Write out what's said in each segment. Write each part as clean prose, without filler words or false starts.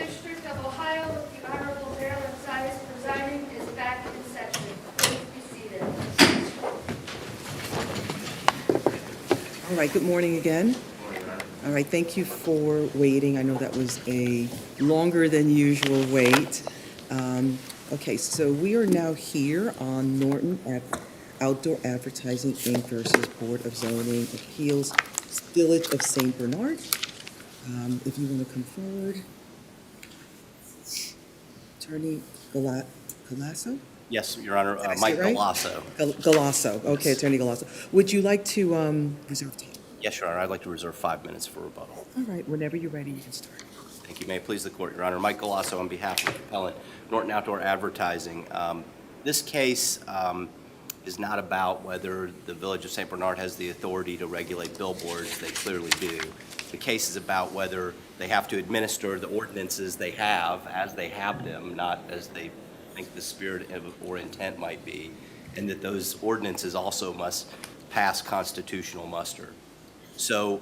District of Ohio with the Honorable Marilyn Sias presiding is back in session. Please be seated. All right, good morning again. All right, thank you for waiting. I know that was a longer than usual wait. Okay, so we are now here on Norton Outdoor Advertising Inc. versus Board of Zoning Appeals, Village of St. Bernard. If you want to come forward. Attorney Galasso? Yes, Your Honor, Did I say Mike it right? Galasso. Galasso, okay, Attorney Galasso. Would you like to reserve time? Yes, Your Honor, I'd like to reserve 5 minutes for rebuttal. All right, whenever you're ready, you can start. Thank you. May it please the Court, Your Honor. Mike Galasso on behalf of the appellant, Norton Outdoor Advertising. This case is not about whether the Village of St. Bernard has the authority to regulate billboards. They clearly do. The case is about whether they have to administer the ordinances they have as they have them, not as they think the spirit or intent might be, and that those ordinances also must pass constitutional muster. So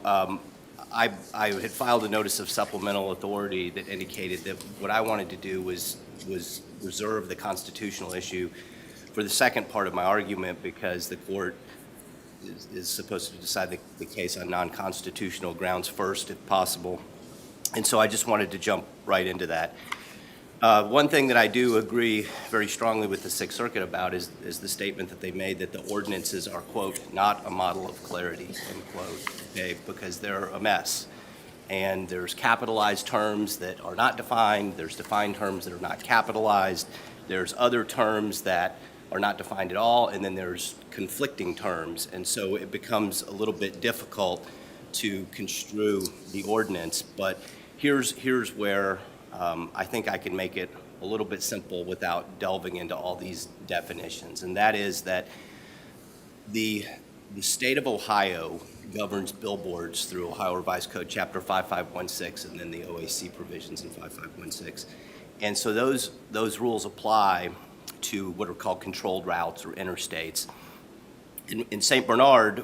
I had filed a notice of supplemental authority that indicated that what I wanted to do was reserve the constitutional issue for the second part of my argument, because the court is supposed to decide the case on non-constitutional grounds first, if possible. And so I just wanted to jump right into that. One thing that I do agree very strongly with the Sixth Circuit about is the statement that they made that the ordinances are, quote, not a model of clarity, end quote, okay, because they're a mess. And there's capitalized terms that are not defined, there's defined terms that are not capitalized, there's other terms that are not defined at all, and then there's conflicting terms. And so it becomes a little bit difficult to construe the ordinance, but here's where I think I can make it a little bit simple without delving into all these definitions, and that is that the state of Ohio governs billboards through Ohio Revised Code Chapter 5516 and then the OAC provisions in 5516. And so those rules apply to what are called controlled routes or interstates. In St. Bernard,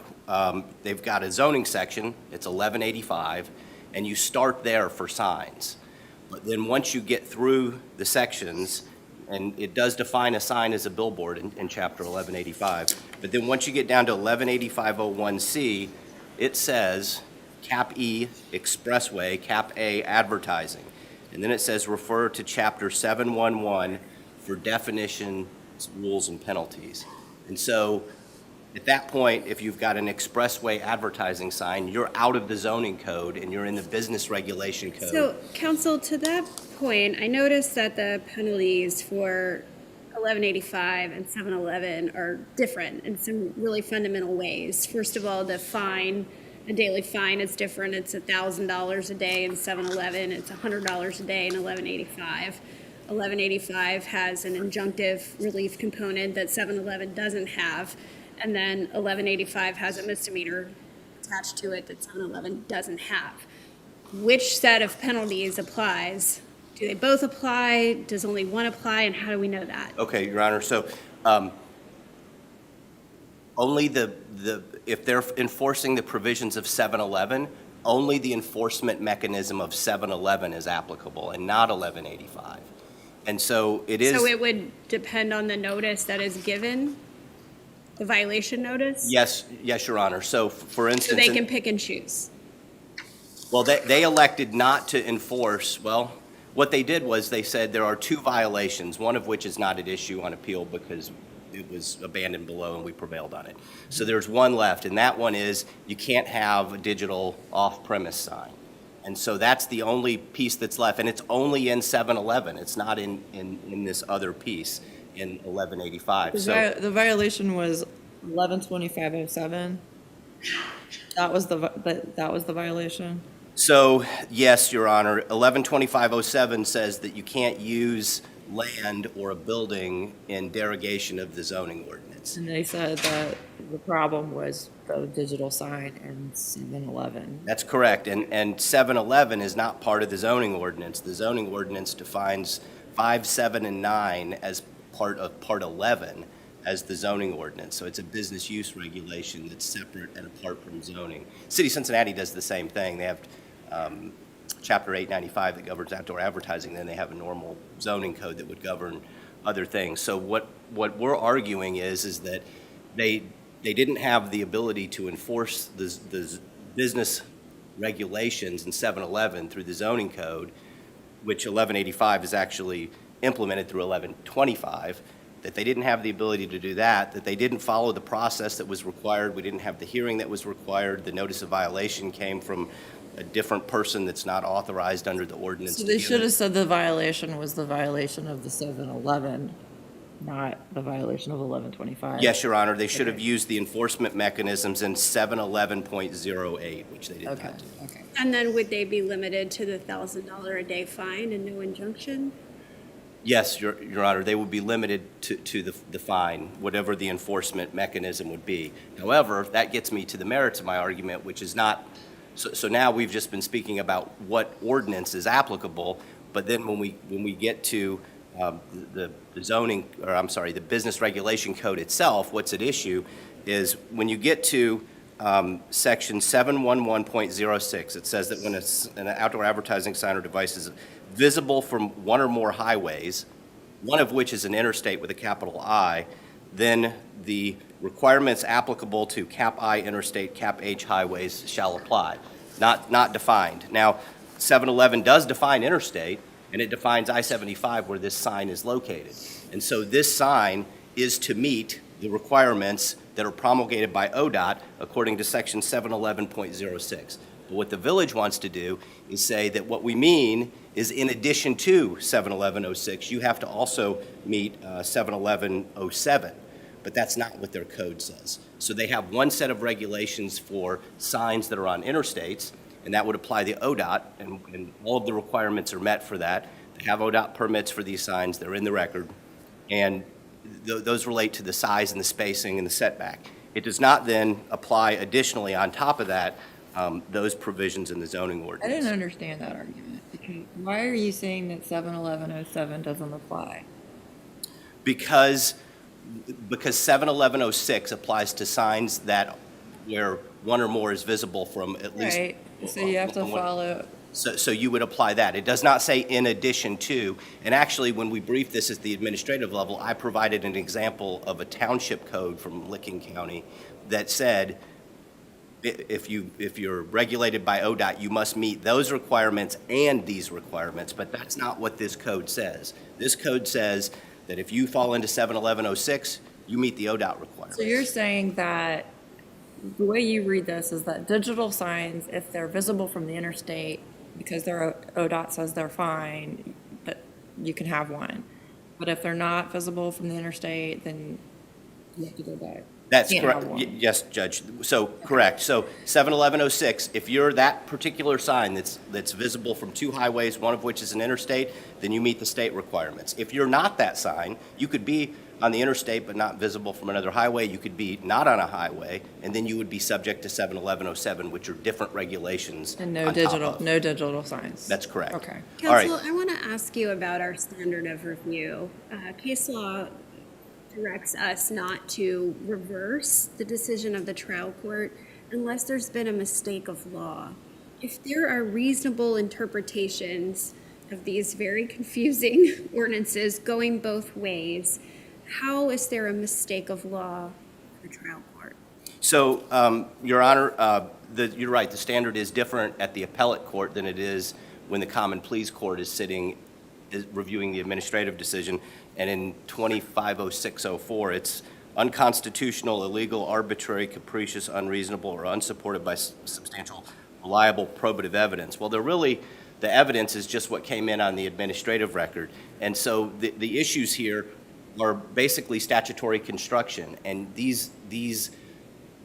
they've got a zoning section, it's 1185, and you start there for signs. But then once you get through the sections, and it does define a sign as a billboard in Chapter 1185, but then once you get down to 118501C, it says Cap E, expressway, Cap A, advertising. And then it says refer to Chapter 711 for definitions, rules, and penalties. And so at that point, if you've got an expressway advertising sign, you're out of the zoning code and you're in the business regulation code. So, counsel, to that point, I noticed that the penalties for 1185 and 711 are different in some really fundamental ways. First of all, the fine, a daily fine is different. It's $1,000 a day in 711. It's $100 a day in 1185. 1185 has an injunctive relief component that 711 doesn't have. And then 1185 has a misdemeanor attached to it that 711 doesn't have. Which set of penalties applies? Do they both apply? Does only one apply? And how do we know that? Okay, Your Honor. So only if they're enforcing the provisions of 711, only the enforcement mechanism of 711 is applicable and not 1185. And so it is. So it would depend on the notice that is given? The violation notice? Yes, Your Honor. So, for instance, So they can pick and choose? well, they elected not to enforce. Well, what they did was they said there are two violations, one of which is not at issue on appeal because it was abandoned below and we prevailed on it. So there's one left, and that one is you can't have a digital off-premise sign. And so that's the only piece that's left, and it's only in 711. It's not in this other piece in 1185. So The violation was 112507. That was the violation. So, yes, Your Honor, 112507 says that you can't use land or a building in derogation of the zoning ordinance. And they said that the problem was the digital sign in 711. That's correct, and 711 is not part of the zoning ordinance. The zoning ordinance defines 5, 7, and 9 as part of Part 11 as the zoning ordinance. So it's a business use regulation that's separate and apart from zoning. City of Cincinnati does the same thing. They have Chapter 895 that governs outdoor advertising, then they have a normal zoning code that would govern other things. So what we're arguing is that they didn't have the ability to enforce the business regulations in 711 through the zoning code, which 1185 is actually implemented through 1125, that they didn't have the ability to do that they didn't follow the process that was required. We didn't have the hearing that was required. The notice of violation came from a different person that's not authorized under the ordinance. So to they give should it. have said the violation was the violation of the 711, not the violation of 1125. Yes, Your Honor, they should have Okay. used the enforcement mechanisms in 711.08, which they did Okay, not do. okay. And then would they be limited to the $1,000 a day fine and no injunction? Yes, Your Honor, they would be limited to the fine, whatever the enforcement mechanism would be. However, that gets me to the merits of my argument, which is not, so now we've just been speaking about what ordinance is applicable, but then when we get to the zoning, or I'm sorry, the business regulation code itself, what's at issue is when you get to section 711.06, it says that when an outdoor advertising sign or device is visible from one or more highways, one of which is an interstate with a capital I, then the requirements applicable to cap I interstate, cap H highways shall apply, not defined. Now, 711 does define interstate, and it defines I-75 where this sign is located. And so this sign is to meet the requirements that are promulgated by ODOT according to section 711.06. But what the village wants to do is say that what we mean is in addition to 711.06, you have to also meet 711.07. But that's not what their code says. So they have one set of regulations for signs that are on interstates, and that would apply to ODOT, and all of the requirements are met for that. They have ODOT permits for these signs, they're in the record, and those relate to the size and the spacing and the setback. It does not then apply additionally on top of that, those provisions in the zoning I ordinance. didn't understand that argument. Because why are you saying that 71107 doesn't apply? Because 711.06 applies to signs that where one or more is visible from at least. Right, so you have to one- follow, So you would apply that. It does not say in addition to, and actually, when we briefed this at the administrative level, I provided an example of a township code from Licking County that said, if you're regulated by ODOT, you must meet those requirements and these requirements, but that's not what this code says. This code says that if you fall into 711.06, you meet the ODOT requirements. so you're saying that the way you read this is that digital signs, if they're visible from the interstate, because their ODOT says they're fine, that you can have one. But if they're not visible from the interstate, then you have to go back. That's Can't correct. have one. Yes, Judge. So, correct. So 711.06, if you're that particular sign that's visible from two highways, one of which is an interstate, then you meet the state requirements. If you're not that sign, you could be on the interstate but not visible from another highway. You could be not on a highway, and then you would be subject to 711.07, which are different regulations. And on top of. no digital signs. That's correct. Okay. All right. Counsel, I want to ask you about our standard of review. Case law directs us not to reverse the decision of the trial court unless there's been a mistake of law. If there are reasonable interpretations of these very confusing ordinances going both ways, how is there a mistake of law for the trial court? So, Your Honor, you're right, the standard is different at the appellate court than it is when the common pleas court is reviewing the administrative decision. And in 250604, it's unconstitutional, illegal, arbitrary, capricious, unreasonable, or unsupported by substantial, reliable, probative evidence. Well, the evidence is just what came in on the administrative record. And so the issues here are basically statutory construction, and these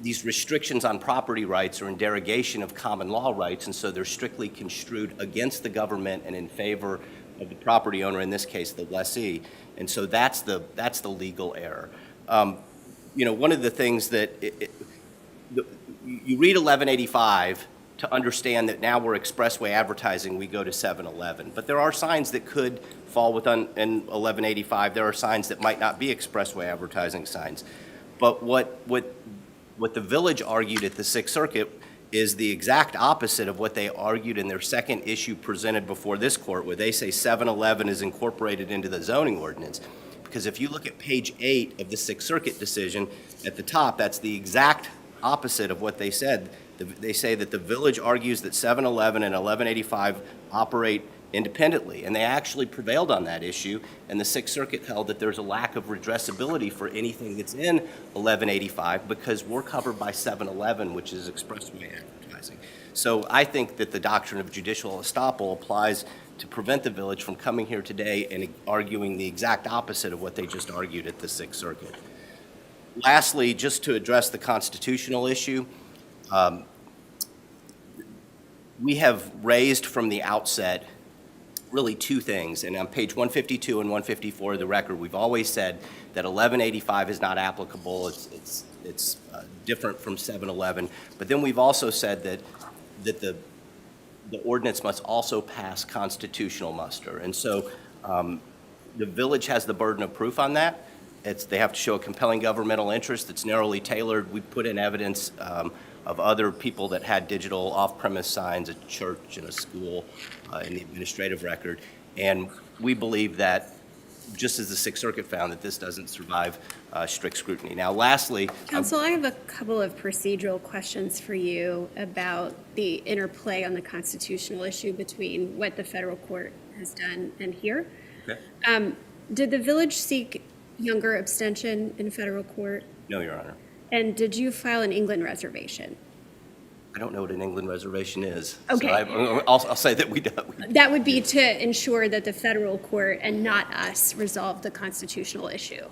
restrictions on property rights are in derogation of common law rights, and so they're strictly construed against the government and in favor of the property owner, in this case, the lessee. And so that's the legal error. One of the things that you read 1185 to understand that now we're expressway advertising, we go to 711. But there are signs that could fall within 1185. There are signs that might not be expressway advertising signs. But what the village argued at the Sixth Circuit is the exact opposite of what they argued in their second issue presented before this court, where they say 711 is incorporated into the zoning ordinance. Because if you look at page 8 of the Sixth Circuit decision, at the top, that's the exact opposite of what they said. They say that the village argues that 711 and 1185 operate independently, and they actually prevailed on that issue, and the Sixth Circuit held that there's a lack of redressability for anything that's in 1185 because we're covered by 711, which is expressway advertising. So I think that the doctrine of judicial estoppel applies to prevent the village from coming here today and arguing the exact opposite of what they just argued at the Sixth Circuit. Lastly, just to address the constitutional issue, we have raised from the outset really two things, and on page 152 and 154 of the record, we've always said that 1185 is not applicable. It's different from 711, but then we've also said that the ordinance must also pass constitutional muster, and so the village has the burden of proof on that. They have to show a compelling governmental interest that's narrowly tailored. We put in evidence of other people that had digital off-premise signs, a church and a school in the administrative record. And we believe that, just as the Sixth Circuit found, that this doesn't survive strict scrutiny. Now, lastly— Counsel, I have a couple of procedural questions for you about the interplay on the constitutional issue between what the federal court has done and here. Okay. Did the village seek younger abstention in federal court? No, Your Honor. And did you file an England reservation? I don't know what an England reservation is. Okay. So I'll say that we don't. That would be to ensure that the federal court and not us resolve the constitutional issue.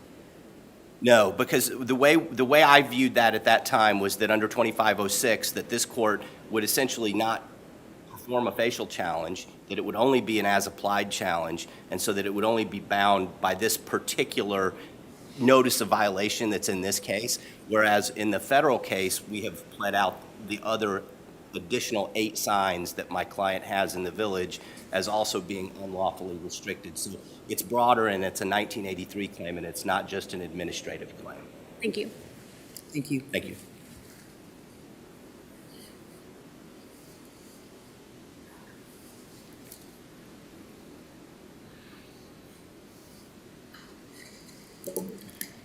No, because the way I viewed that at that time was that under 2506, that this court would essentially not perform a facial challenge, that it would only be an as-applied challenge, and so that it would only be bound by this particular notice of violation that's in this case, whereas in the federal case, we have pled out the other additional 8 signs that my client has in the village as also being unlawfully restricted. So it's broader, and it's a 1983 claim, and it's not just an administrative claim. Thank you. Thank you. Thank you.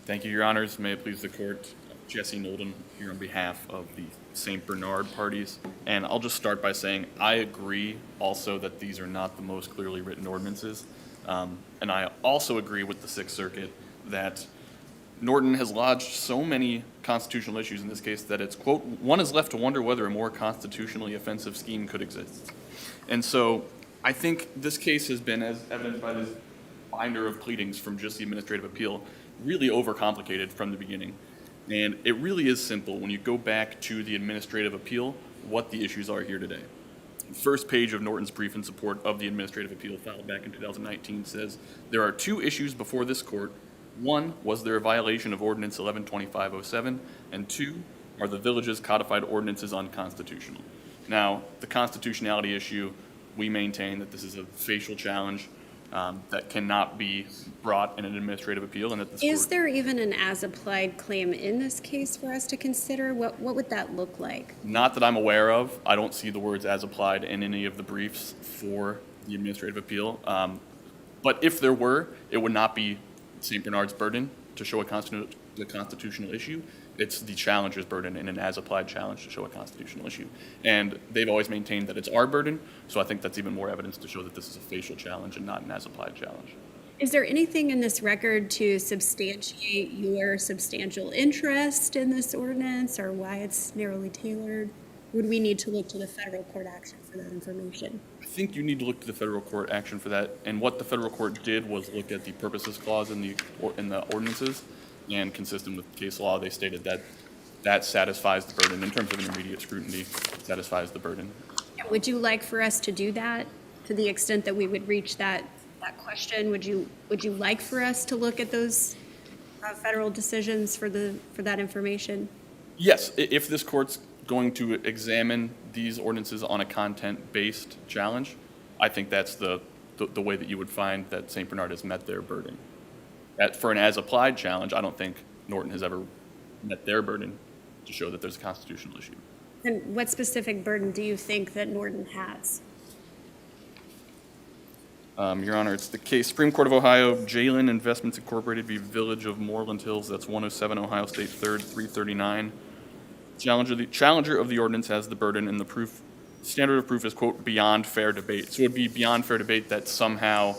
Thank you, Your Honors. May it please the court. Jesse Nolden here on behalf of the St. Bernard parties. And I'll just start by saying I agree also that these are not the most clearly written ordinances. And I also agree with the Sixth Circuit that Norton has lodged so many constitutional issues in this case that it's, quote, one is left to wonder whether a more constitutionally offensive scheme could exist. And so I think this case has been, as evidenced by this binder of pleadings from just the administrative appeal, really overcomplicated from the beginning. And it really is simple when you go back to the administrative appeal, what the issues are here today. The first page of Norton's brief in support of the administrative appeal filed back in 2019 says, there are 2 issues before this court. 1, was there a violation of Ordinance 112507? And 2, are the village's codified ordinances unconstitutional? Now, the constitutionality issue, we maintain that this is a facial challenge that cannot be brought in an administrative appeal, and that this Is there even an as-applied claim in this case for us to consider? What would that look like? Not that I'm aware of. I don't see the words as applied in any of the briefs for the administrative appeal. But if there were, it would not be St. Bernard's burden to show a constitutional issue. It's the challenger's burden in an as-applied challenge to show a constitutional issue. And they've always maintained that it's our burden, so I think that's even more evidence to show that this is a facial challenge and not an as-applied challenge. Is there anything in this record to substantiate your substantial interest in this ordinance or why it's narrowly tailored? Would we need to look to the federal court action for that information? I think you need to look to the federal court action for that. And what the federal court did was look at the purposes clause in the ordinances, and consistent with case law, they stated that that satisfies the burden in terms of intermediate scrutiny, satisfies the burden. Would you like for us to do that to the extent that we would reach that question? Would you like for us to look at those federal decisions for that information? Yes, if this court's going to examine these ordinances on a content-based challenge, I think that's the way that you would find that St. Bernard has met their burden. For an as-applied challenge, I don't think Norton has ever met their burden to show that there's a constitutional issue. And what specific burden do you think that Norton has? Your Honor, it's the case, Supreme Court of Ohio, Jalen Investments Incorporated v. Village of Moreland Hills, that's 107 Ohio State 3rd, 339. Challenger of the ordinance has the burden, and the proof, standard of proof is, quote, beyond fair debate. So it would be beyond fair debate that somehow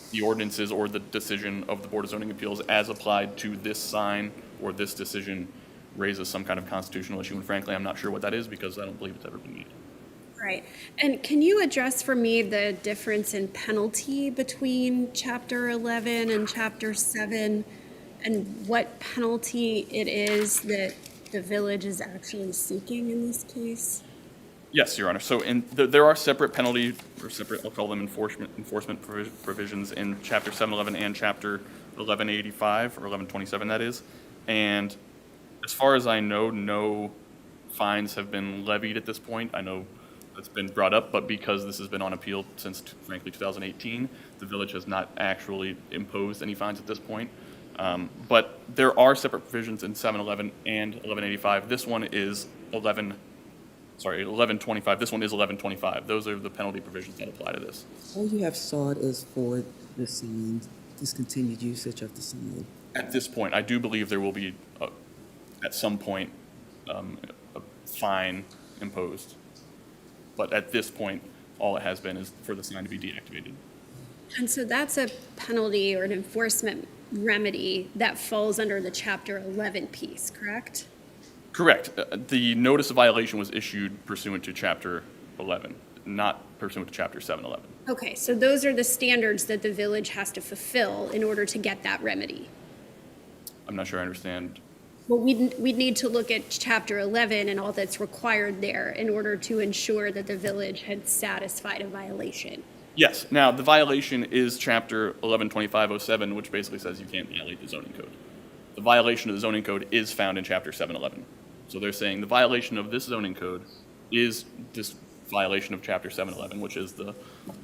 the ordinances or the decision of the Board of Zoning Appeals as applied to this sign or this decision raises some kind of constitutional issue, and frankly, I'm not sure what that is because I don't believe it's ever been made. Right. And can you address for me the difference in penalty between Chapter 11 and Chapter 7, and what penalty it is that the village is actually seeking in this case? Yes, Your Honor. So there are separate penalty, or separate, I'll call them enforcement provisions in Chapter 711 and Chapter 1185, or 1127, that is. And as far as I know, no fines have been levied at this point. I know that's been brought up, but because this has been on appeal since, frankly, 2018, the village has not actually imposed any fines at this point. But there are separate provisions in 711 and 1185. This one is 1125. This one is 1125. Those are the penalty provisions that apply to this. All you have sought is for the sign, discontinued usage of the sign. At this point, I do believe there will be, at some point, a fine imposed. But at this point, all it has been is for the sign to be deactivated. And so that's a penalty or an enforcement remedy that falls under the Chapter 11 piece, correct? Correct. The notice of violation was issued pursuant to Chapter 11, not pursuant to Chapter 711. Okay, so those are the standards that the village has to fulfill in order to get that remedy. I'm not sure I understand. Well, we'd need to look at Chapter 11 and all that's required there in order to ensure that the village had satisfied a violation. Yes. Now, the violation is Chapter 112507, which basically says you can't violate the zoning code. The violation of the zoning code is found in Chapter 711. So they're saying the violation of this zoning code is this violation of Chapter 711, which is the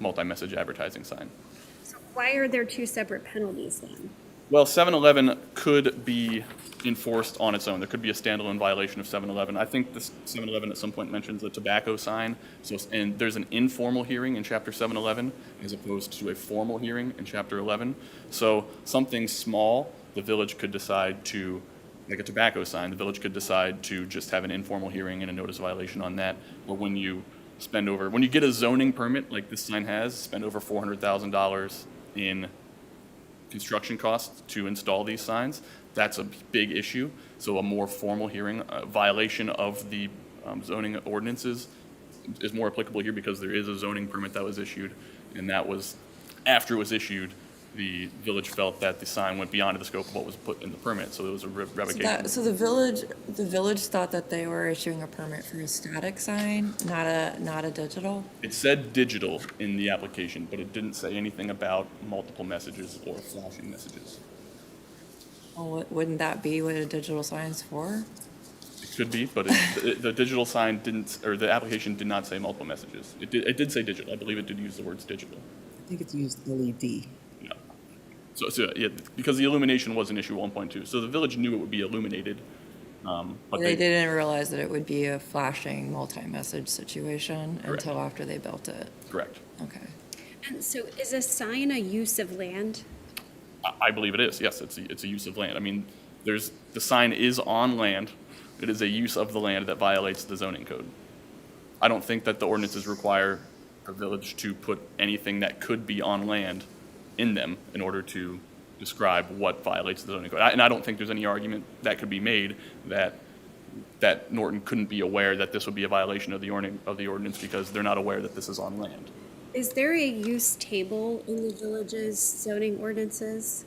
multi-message advertising sign. So why are there two separate penalties then? Well, 711 could be enforced on its own. There could be a standalone violation of 711. I think this 711 at some point mentions a tobacco sign. So, and there's an informal hearing in Chapter 711 as opposed to a formal hearing in Chapter 11. So something small, the village could decide to, like a tobacco sign, the village could decide to just have an informal hearing and a notice violation on that. Or when you get a zoning permit like this sign has, spend over $400,000 in construction costs to install these signs, that's a big issue. So a more formal hearing, a violation of the zoning ordinances is more applicable here because there is a zoning permit that was issued, and that was, after it was issued, the village felt that the sign went beyond the scope of what was put in the permit, so there was a revocation. So the village thought that they were issuing a permit for a static sign, not a digital? It said digital in the application, but it didn't say anything about multiple messages or flashing messages. Well, wouldn't that be what a digital sign's for? It could be, but the digital sign didn't, or the application did not say multiple messages. It did say digital. I believe it did use the words digital. I think it's used LED. Yeah. So yeah, because the illumination was an issue 1.2, so the village knew it would be illuminated. But They didn't realize that it would be a flashing multi-message situation Correct. until after they built it. Correct. Okay. And so is a sign a use of land? I believe it is. Yes, it's a use of land. I mean, the sign is on land. It is a use of the land that violates the zoning code. I don't think that the ordinances require a village to put anything that could be on land in them in order to describe what violates the zoning code. And I don't think there's any argument that could be made that Norton couldn't be aware that this would be a violation of the ordinance because they're not aware that this is on land. Is there a use table in the village's zoning ordinances?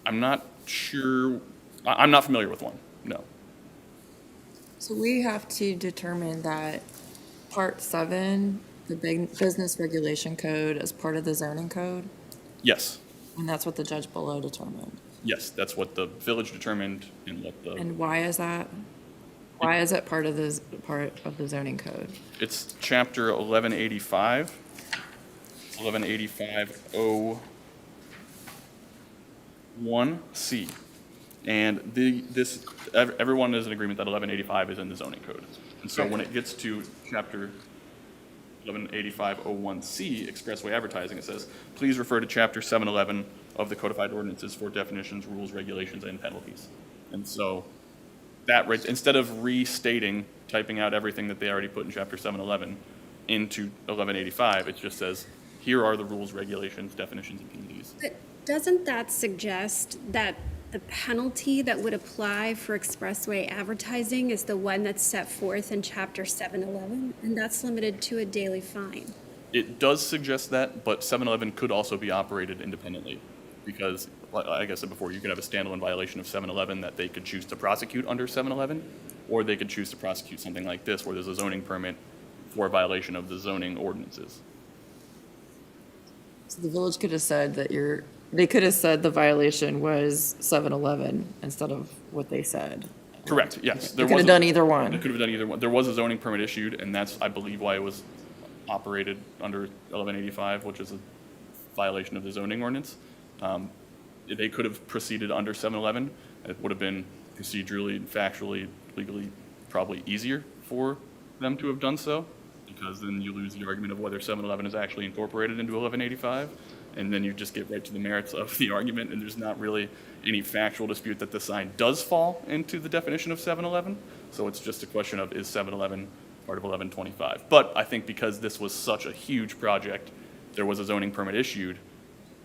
I'm not sure. I'm not familiar with one. No. So we have to determine that Part 7, the business regulation code, is part of the zoning code, Yes. and that's what the judge below determined. Yes, that's what the village determined and what the. And why is that? Why is it part of the zoning code? It's Chapter 1185. 1185-01C. And everyone is in agreement that 1185 is in the zoning code. And so when it gets to chapter 1185-01C, expressway advertising, it says, please refer to chapter 711 of the codified ordinances for definitions, rules, regulations, and penalties. And so that, instead of restating, typing out everything that they already put in chapter 711 into 1185, it just says, here are the rules, regulations, definitions, and penalties. But doesn't that suggest that the penalty that would apply for expressway advertising is the one that's set forth in chapter 711, and that's limited to a daily fine? It does suggest that, but 711 could also be operated independently because, like I said before, you could have a standalone violation of 711 that they could choose to prosecute under 711, or they could choose to prosecute something like this where there's a zoning permit for a violation of the zoning ordinances. So the village could have said they could have said the violation was 711 instead of what they said. Correct, yes. They could have done either one. They could have done either one. There was a zoning permit issued, and that's, I believe, why it was operated under 1185, which is a violation of the zoning ordinance. They could have proceeded under 711. It would have been procedurally, factually, legally probably easier for them to have done so, because then you lose the argument of whether 711 is actually incorporated into 1185, and then you just get right to the merits of the argument, and there's not really any factual dispute that the sign does fall into the definition of 711. So it's just a question of, is 711 part of 1125? But I think because this was such a huge project, there was a zoning permit issued,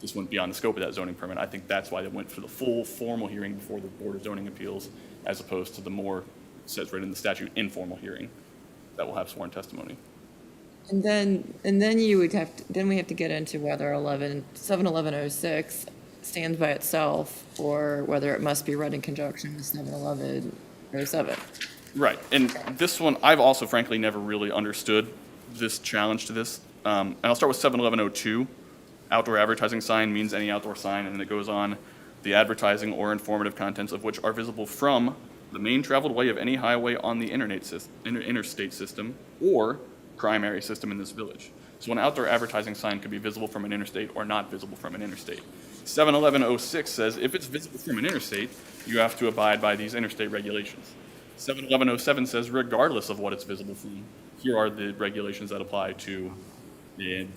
this went beyond the scope of that zoning permit. I think that's why they went for the full formal hearing before the Board of Zoning Appeals, as opposed to the more, says right in the statute, informal hearing that will have sworn testimony. And then you would have to, then we have to get into whether 71106 stands by itself or whether it must be read in conjunction with 71107. Right, and this one, I've also frankly never really understood this challenge to this. And I'll start with 71102. Outdoor advertising sign means any outdoor sign, and then it goes on, the advertising or informative contents of which are visible from the main traveled way of any highway on the interstate system or primary system in this village. So an outdoor advertising sign could be visible from an interstate or not visible from an interstate. 71106 says if it's visible from an interstate, you have to abide by these interstate regulations. 71107 says regardless of what it's visible from, here are the regulations that apply to the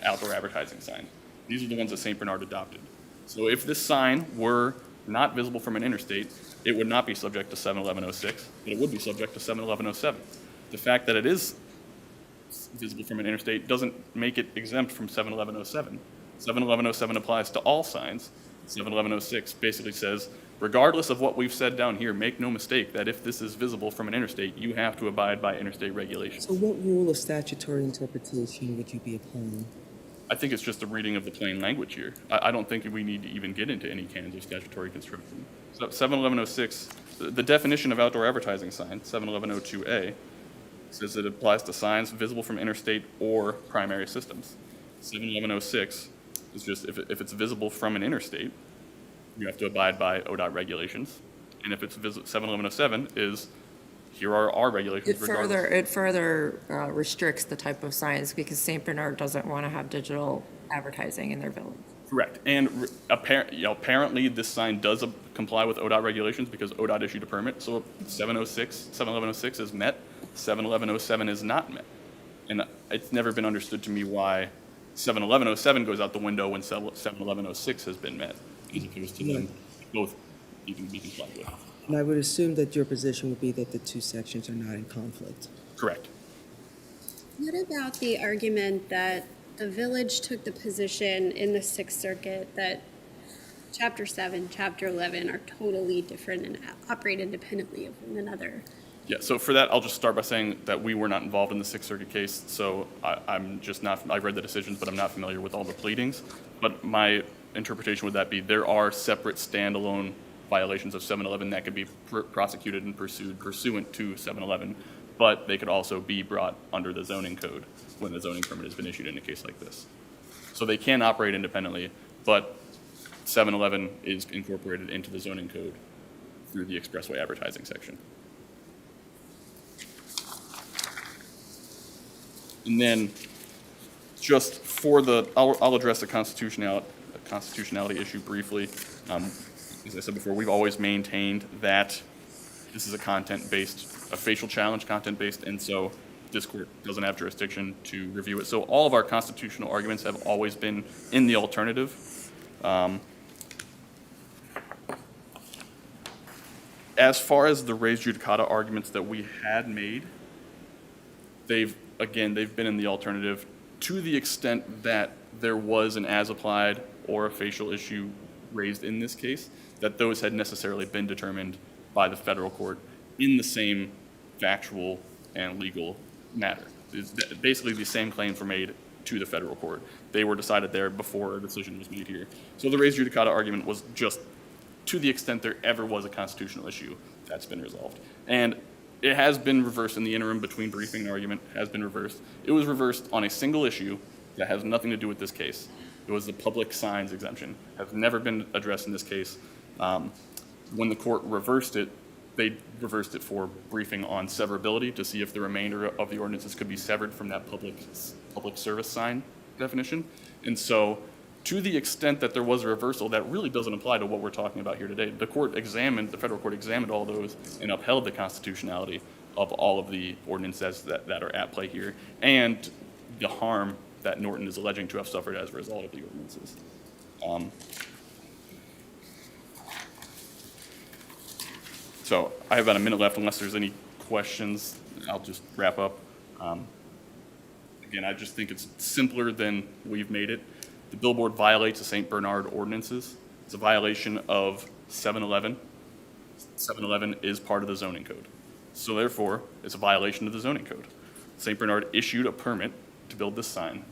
outdoor advertising sign. These are the ones that St. Bernard adopted. So if this sign were not visible from an interstate, it would not be subject to 71106, but it would be subject to 71107. The fact that it is visible from an interstate doesn't make it exempt from 71107. 71107 applies to all signs. 71106 basically says, regardless of what we've said down here, make no mistake that if this is visible from an interstate, you have to abide by interstate regulations. So what rule of statutory interpretation would you be applying? I think it's just a reading of the plain language here. I don't think we need to even get into any canons of statutory construction. So 71106, the definition of outdoor advertising sign, 71102A, says it applies to signs visible from interstate or primary systems. 71106 is just if it's visible from an interstate, you have to abide by ODOT regulations. And if it's 71107 is, here are our regulations regardless. It further restricts the type of signs because St. Bernard doesn't want to have digital advertising in their village. Correct. And apparently this sign does comply with ODOT regulations because ODOT issued a permit. So 71106 is met, 71107 is not met. And it's never been understood to me why 71107 goes out the window when 71106 has been met, as opposed to them both even be complied with. And I would assume that your position would be that the two sections are not in conflict. Correct. What about the argument that the village took the position in the Sixth Circuit that Chapter 7, Chapter 11 are totally different and operate independently of one another? Yeah, so for that, I'll just start by saying that we were not involved in the Sixth Circuit case, so I'm just not, I read the decisions, but I'm not familiar with all the pleadings. But my interpretation would that be there are separate standalone violations of 711 that could be prosecuted and pursued pursuant to 711, but they could also be brought under the zoning code when the zoning permit has been issued in a case like this. So they can operate independently, but 711 is incorporated into the zoning code through the expressway advertising section. And then just for the, I'll address the constitutionality issue briefly. as I said before, we've always maintained that this is a facial challenge, content-based, and so this court doesn't have jurisdiction to review it. So all of our constitutional arguments have always been in the alternative. As far as the res judicata arguments that we had made, they've been in the alternative to the extent that there was an as-applied or a facial issue raised in this case, that those had necessarily been determined by the federal court in the same factual and legal matter. Basically, the same claims were made to the federal court. They were decided there before a decision was made here. So the res judicata argument was just to the extent there ever was a constitutional issue, that's been resolved. And it has been reversed in the interim between briefing and argument, has been reversed. It was reversed on a single issue that has nothing to do with this case. It was the public signs exemption. Has never been addressed in this case. When the court reversed it, they reversed it for briefing on severability to see if the remainder of the ordinances could be severed from that public service sign definition. And so to the extent that there was a reversal, that really doesn't apply to what we're talking about here today. The federal court examined all those and upheld the constitutionality of all of the ordinances that are at play here and the harm that Norton is alleging to have suffered as a result of the ordinances. So I have about a minute left unless there's any questions. I'll just wrap up. Again, I just think it's simpler than we've made it. The billboard violates the St. Bernard ordinances. It's a violation of 711. 711 is part of the zoning code. So therefore, it's a violation of the zoning code. St. Bernard issued a permit to build this sign.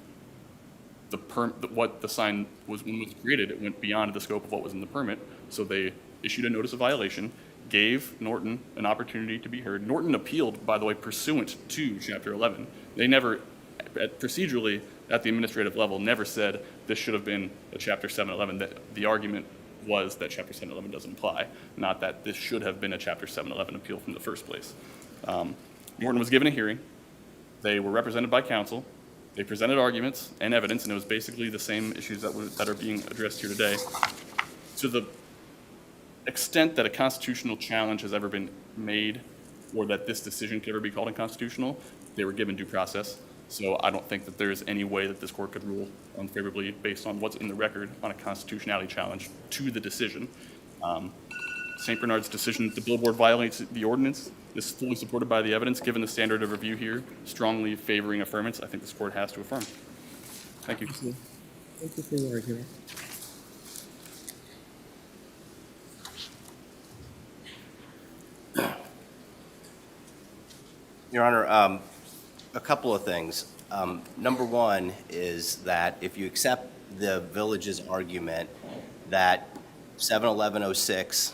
What the sign was when it was created, it went beyond the scope of what was in the permit. So they issued a notice of violation, gave Norton an opportunity to be heard. Norton appealed, by the way, pursuant to Chapter 11. They never, procedurally, at the administrative level, never said this should have been a Chapter 711. The argument was that Chapter 711 doesn't apply, not that this should have been a Chapter 711 appeal from the first place. Norton was given a hearing. They were represented by counsel. They presented arguments and evidence, and it was basically the same issues that are being addressed here today. To the extent that a constitutional challenge has ever been made or that this decision could ever be called unconstitutional, they were given due process. So I don't think that there's any way that this court could rule unfavorably based on what's in the record on a constitutionality challenge to the decision. St. Bernard's decision that the billboard violates the ordinance is fully supported by the evidence. Given the standard of review here, strongly favoring affirmance, I think this court has to affirm. Thank you. Thank you for your argument. Your Honor, a couple of things. Number one is that if you accept the village's argument that 71106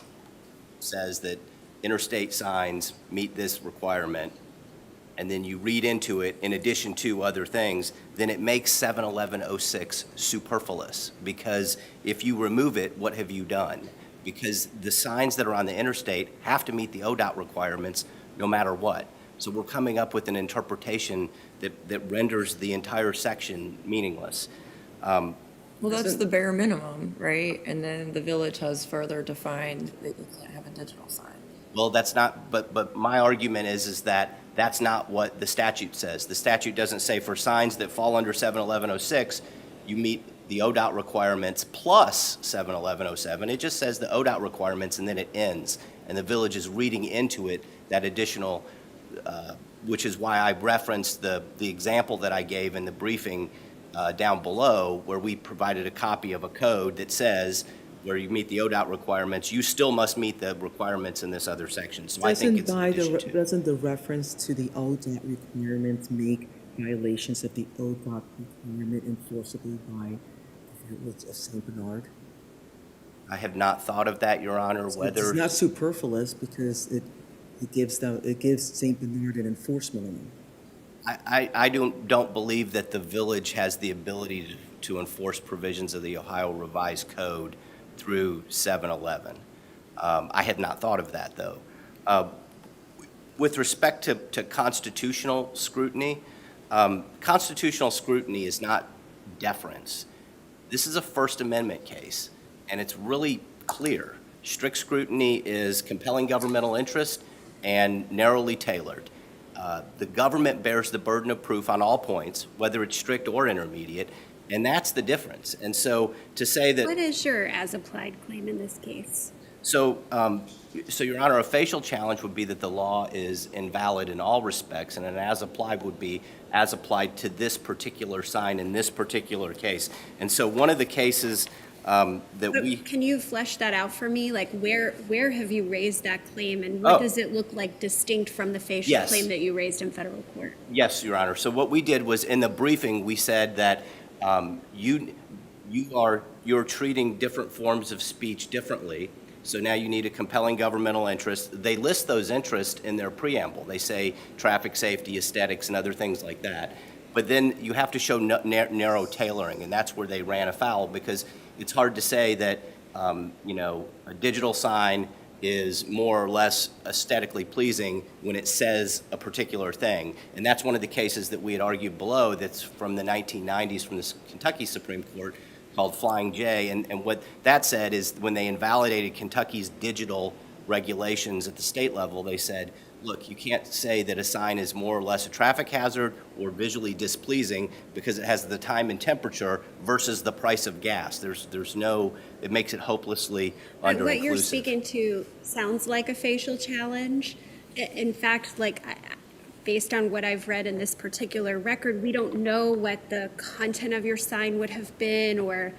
says that interstate signs meet this requirement, and then you read into it in addition to other things, then it makes 71106 superfluous. Because if you remove it, what have you done? Because the signs that are on the interstate have to meet the ODOT requirements no matter what. So we're coming up with an interpretation that renders the entire section meaningless. Well, that's the bare minimum, right? And then the village has further defined that you can't have a digital sign. Well, that's not, but my argument is that that's not what the statute says. The statute doesn't say for signs that fall under 71106, you meet the ODOT requirements plus 71107. It just says the ODOT requirements and then it ends. And the village is reading into it that additional, which is why I referenced the example that I gave in the briefing down below, where we provided a copy of a code that says where you meet the ODOT requirements, you still must meet the requirements in this other section. So I think it's in addition to. Doesn't the reference to the ODOT requirements make violations of the ODOT requirement enforceable by the village of St. Bernard? I have not thought of that, Your Honor, whether. It's not superfluous because it gives St. Bernard an enforcement on it. I don't believe that the village has the ability to enforce provisions of the Ohio Revised Code through 711. I had not thought of that, though. With respect to constitutional scrutiny is not deference. This is a First Amendment case, and it's really clear. Strict scrutiny is compelling governmental interest and narrowly tailored. The government bears the burden of proof on all points, whether it's strict or intermediate, and that's the difference. And so to say that... What is your as-applied claim in this case? So, Your Honor, a facial challenge would be that the law is invalid in all respects, and an as-applied would be as applied to this particular sign in this particular case. And so one of the cases that But we... can you flesh that out for me? Like, where have you raised that claim, and what Oh. does it look like distinct from the facial Yes. claim that you raised in federal court? Yes, Your Honor. So what we did was, in the briefing, we said that you're treating different forms of speech differently, so now you need a compelling governmental interest. They list those interests in their preamble. They say traffic safety, aesthetics, and other things like that. But then you have to show narrow tailoring, and that's where they ran afoul, because it's hard to say that, a digital sign is more or less aesthetically pleasing when it says a particular thing. And that's one of the cases that we had argued below that's from the 1990s from the Kentucky Supreme Court called Flying J. And what that said is when they invalidated Kentucky's digital regulations at the state level, they said, look, you can't say that a sign is more or less a traffic hazard or visually displeasing because it has the time and temperature versus the price of gas. There's no, it makes it hopelessly But under-inclusive. what you're speaking to sounds like a facial challenge. In fact, based on what I've read in this particular record, we don't know what the content of your sign would have been or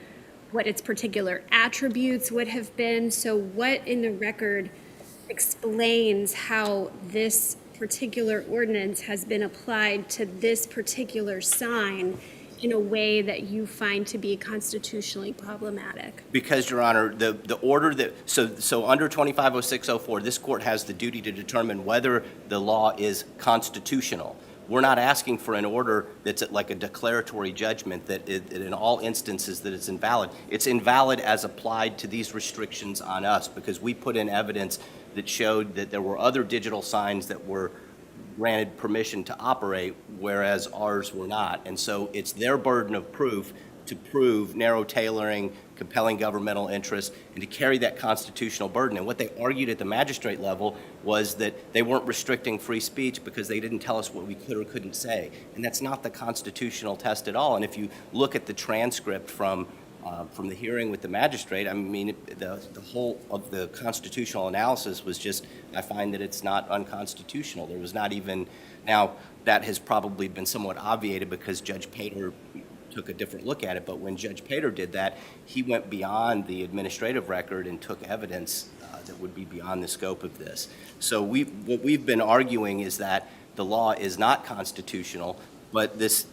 what its particular attributes would have been. So what in the record explains how this particular ordinance has been applied to this particular sign in a way that you find to be constitutionally problematic? Because, Your Honor, the order that, so under 250604, this court has the duty to determine whether the law is constitutional. We're not asking for an order that's like a declaratory judgment that in all instances that it's invalid. It's invalid as applied to these restrictions on us because we put in evidence that showed that there were other digital signs that were granted permission to operate, whereas ours were not. And so it's their burden of proof to prove narrow tailoring, compelling governmental interest, and to carry that constitutional burden. And what they argued at the magistrate level was that they weren't restricting free speech because they didn't tell us what we could or couldn't say. And that's not the constitutional test at all. And if you look at the transcript from the hearing with the magistrate, I mean, the whole of the constitutional analysis was just, I find that it's not unconstitutional. There was not even, now that has probably been somewhat obviated because Judge Pater took a different look at it, but when Judge Pater did that, he went beyond the administrative record and took evidence that would be beyond the scope of this. So what we've been arguing is that the law is not constitutional, but this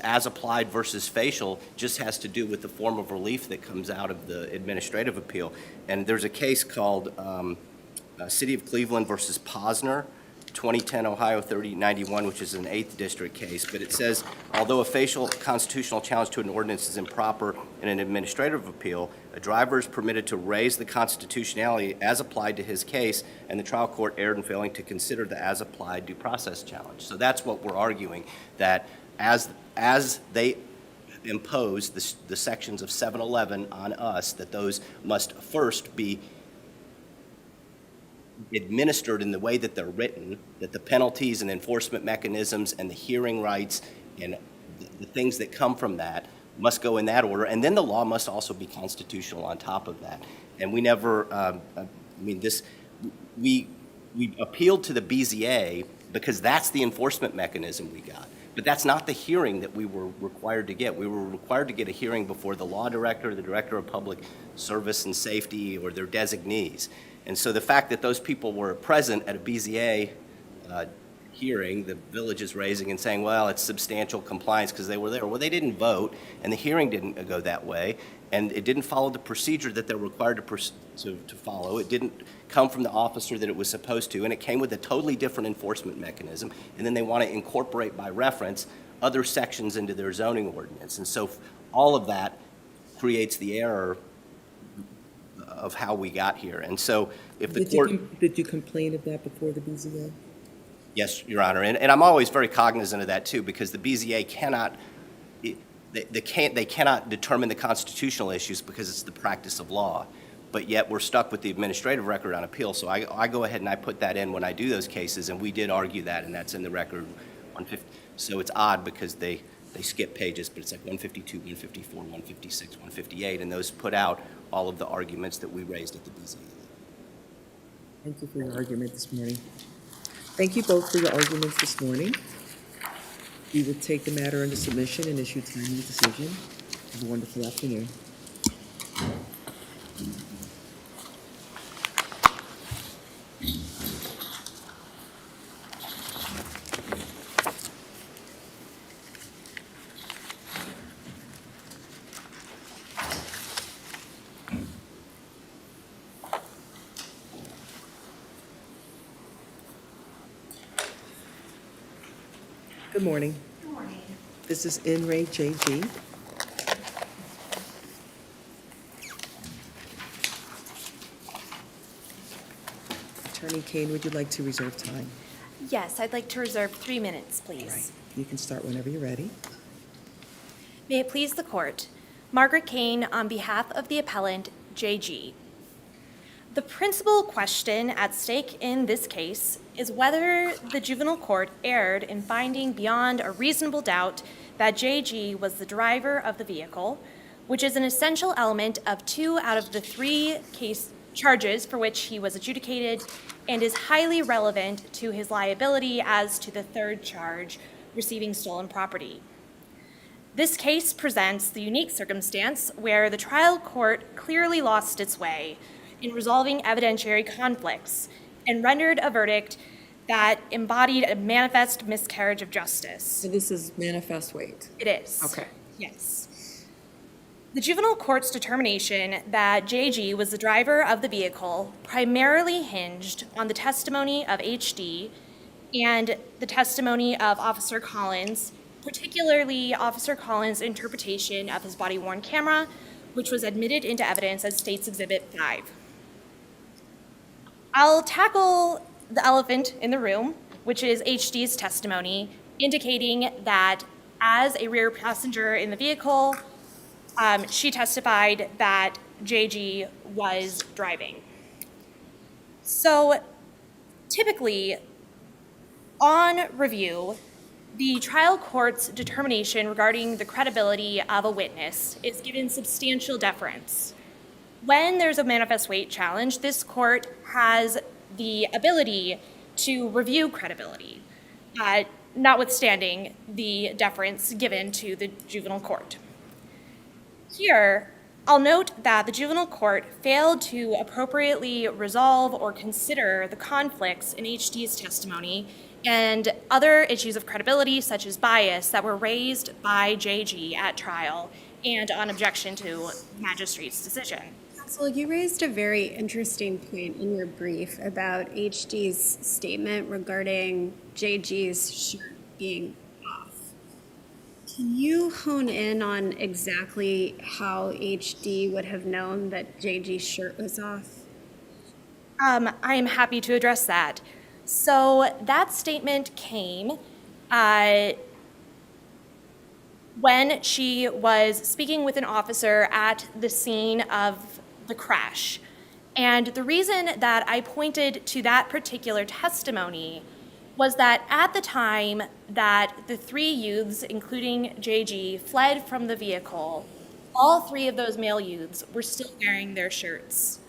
as applied versus facial just has to do with the form of relief that comes out of the administrative appeal. And there's a case called City of Cleveland versus Posner, 2010 Ohio 3091, which is an 8th district case. But it says, although a facial constitutional challenge to an ordinance is improper in an administrative appeal, a driver is permitted to raise the constitutionality as applied to his case, and the trial court erred in failing to consider the as applied due process challenge. So that's what we're arguing, that as they impose the sections of 711 on us, that those must first be administered in the way that they're written, that the penalties and enforcement mechanisms and the hearing rights and the things that come from that must go in that order, and then the law must also be constitutional on top of that. And we never, we appealed to the BZA because that's the enforcement mechanism we got. But that's not the hearing that we were required to get. We were required to get a hearing before the law director, the director of public service and safety, or their designees. And so the fact that those people were present at a BZA hearing, the village is raising and saying, well, it's substantial compliance because they were there. Well, they didn't vote, and the hearing didn't go that way, and it didn't follow the procedure that they're required to follow. It didn't come from the officer that it was supposed to, and it came with a totally different enforcement mechanism. And then they want to incorporate by reference other sections into their zoning ordinance. And so all of that creates the error of how we got here. And so if the court... Did you complain of that before the BZA? Yes, Your Honor, and I'm always very cognizant of that too, because the BZA cannot, they cannot determine the constitutional issues because it's the practice of law. but yet we're stuck with the administrative record on appeal. So I go ahead and I put that in when I do those cases, and we did argue that, and that's in the record 150. So it's odd because they skip pages, but it's like 152, 154, 156, 158, and those put out all of the arguments that we raised at the BZA. Thank you for your argument this morning. Thank you both for your arguments this morning. We will take the matter under submission and issue timely decision. Have a wonderful afternoon. Good morning. Good morning. This is In Re JG. Attorney Kane, would you like to reserve time? Yes, I'd like to reserve 3 minutes, Right. please. You can start whenever you're ready. May it please the court. Margaret Kane on behalf of the appellant, JG. The principal question at stake in this case is whether the juvenile court erred in finding beyond a reasonable doubt that JG was the driver of the vehicle, which is an essential element of 2 out of the 3 case charges for which he was adjudicated and is highly relevant to his liability as to the 3rd charge, receiving stolen property. This case presents the unique circumstance where the trial court clearly lost its way in resolving evidentiary conflicts and rendered a verdict that embodied a manifest miscarriage of justice. So this is manifest weight. It is. Okay. Yes. The juvenile court's determination that JG was the driver of the vehicle primarily hinged on the testimony of HD and the testimony of Officer Collins, particularly Officer Collins' interpretation of his body-worn camera, which was admitted into evidence as State's Exhibit 5. I'll tackle the elephant in the room, which is HD's testimony, indicating that as a rear passenger in the vehicle, she testified that JG was driving. So typically, on review, the trial court's determination regarding the credibility of a witness is given substantial deference. When there's a manifest weight challenge, this court has the ability to review credibility, notwithstanding the deference given to the juvenile court. Here, I'll note that the juvenile court failed to appropriately resolve or consider the conflicts in HD's testimony and other issues of credibility, such as bias, that were raised by JG at trial and on objection to magistrate's decision. Counsel, you raised a very interesting point in your brief about HD's statement regarding JG's shirt being off. Can you hone in on exactly how HD would have known that JG's shirt was off? I am happy to address that. So that statement came when she was speaking with an officer at the scene of the crash. And the reason that I pointed to that particular testimony was that at the time that the 3 youths, including JG, fled from the vehicle, all 3 of those male youths were still wearing their shirts,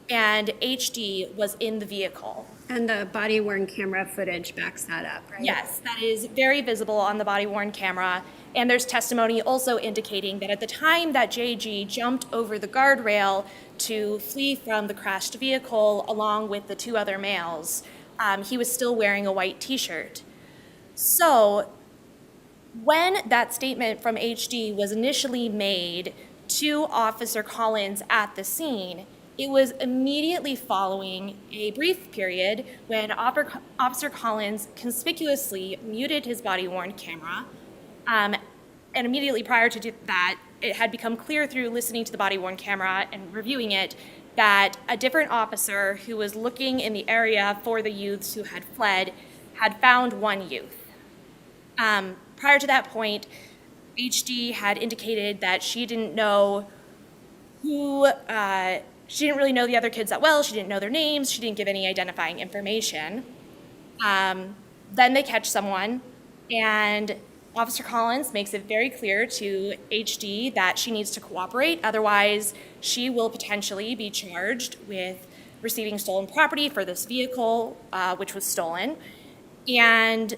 and HD was in the vehicle. And the body-worn camera footage backs that up, right? Yes, that is very visible on the body-worn camera, and there's testimony also indicating that at the time that JG jumped over the guardrail to flee from the crashed vehicle along with the 2 other males, he was still wearing a white t-shirt. So when that statement from HD was initially made to Officer Collins at the scene, it was immediately following a brief period when Officer Collins conspicuously muted his body-worn camera, and immediately prior to that, it had become clear through listening to the body-worn camera and reviewing it that a different officer who was looking in the area for the youths who had fled had found 1 youth. Prior to that point, HD had indicated that she didn't know who She didn't really know the other kids that well. She didn't know their names. She didn't give any identifying information. Then they catch someone, and Officer Collins makes it very clear to HD that she needs to cooperate. Otherwise, she will potentially be charged with receiving stolen property for this vehicle, which was stolen. And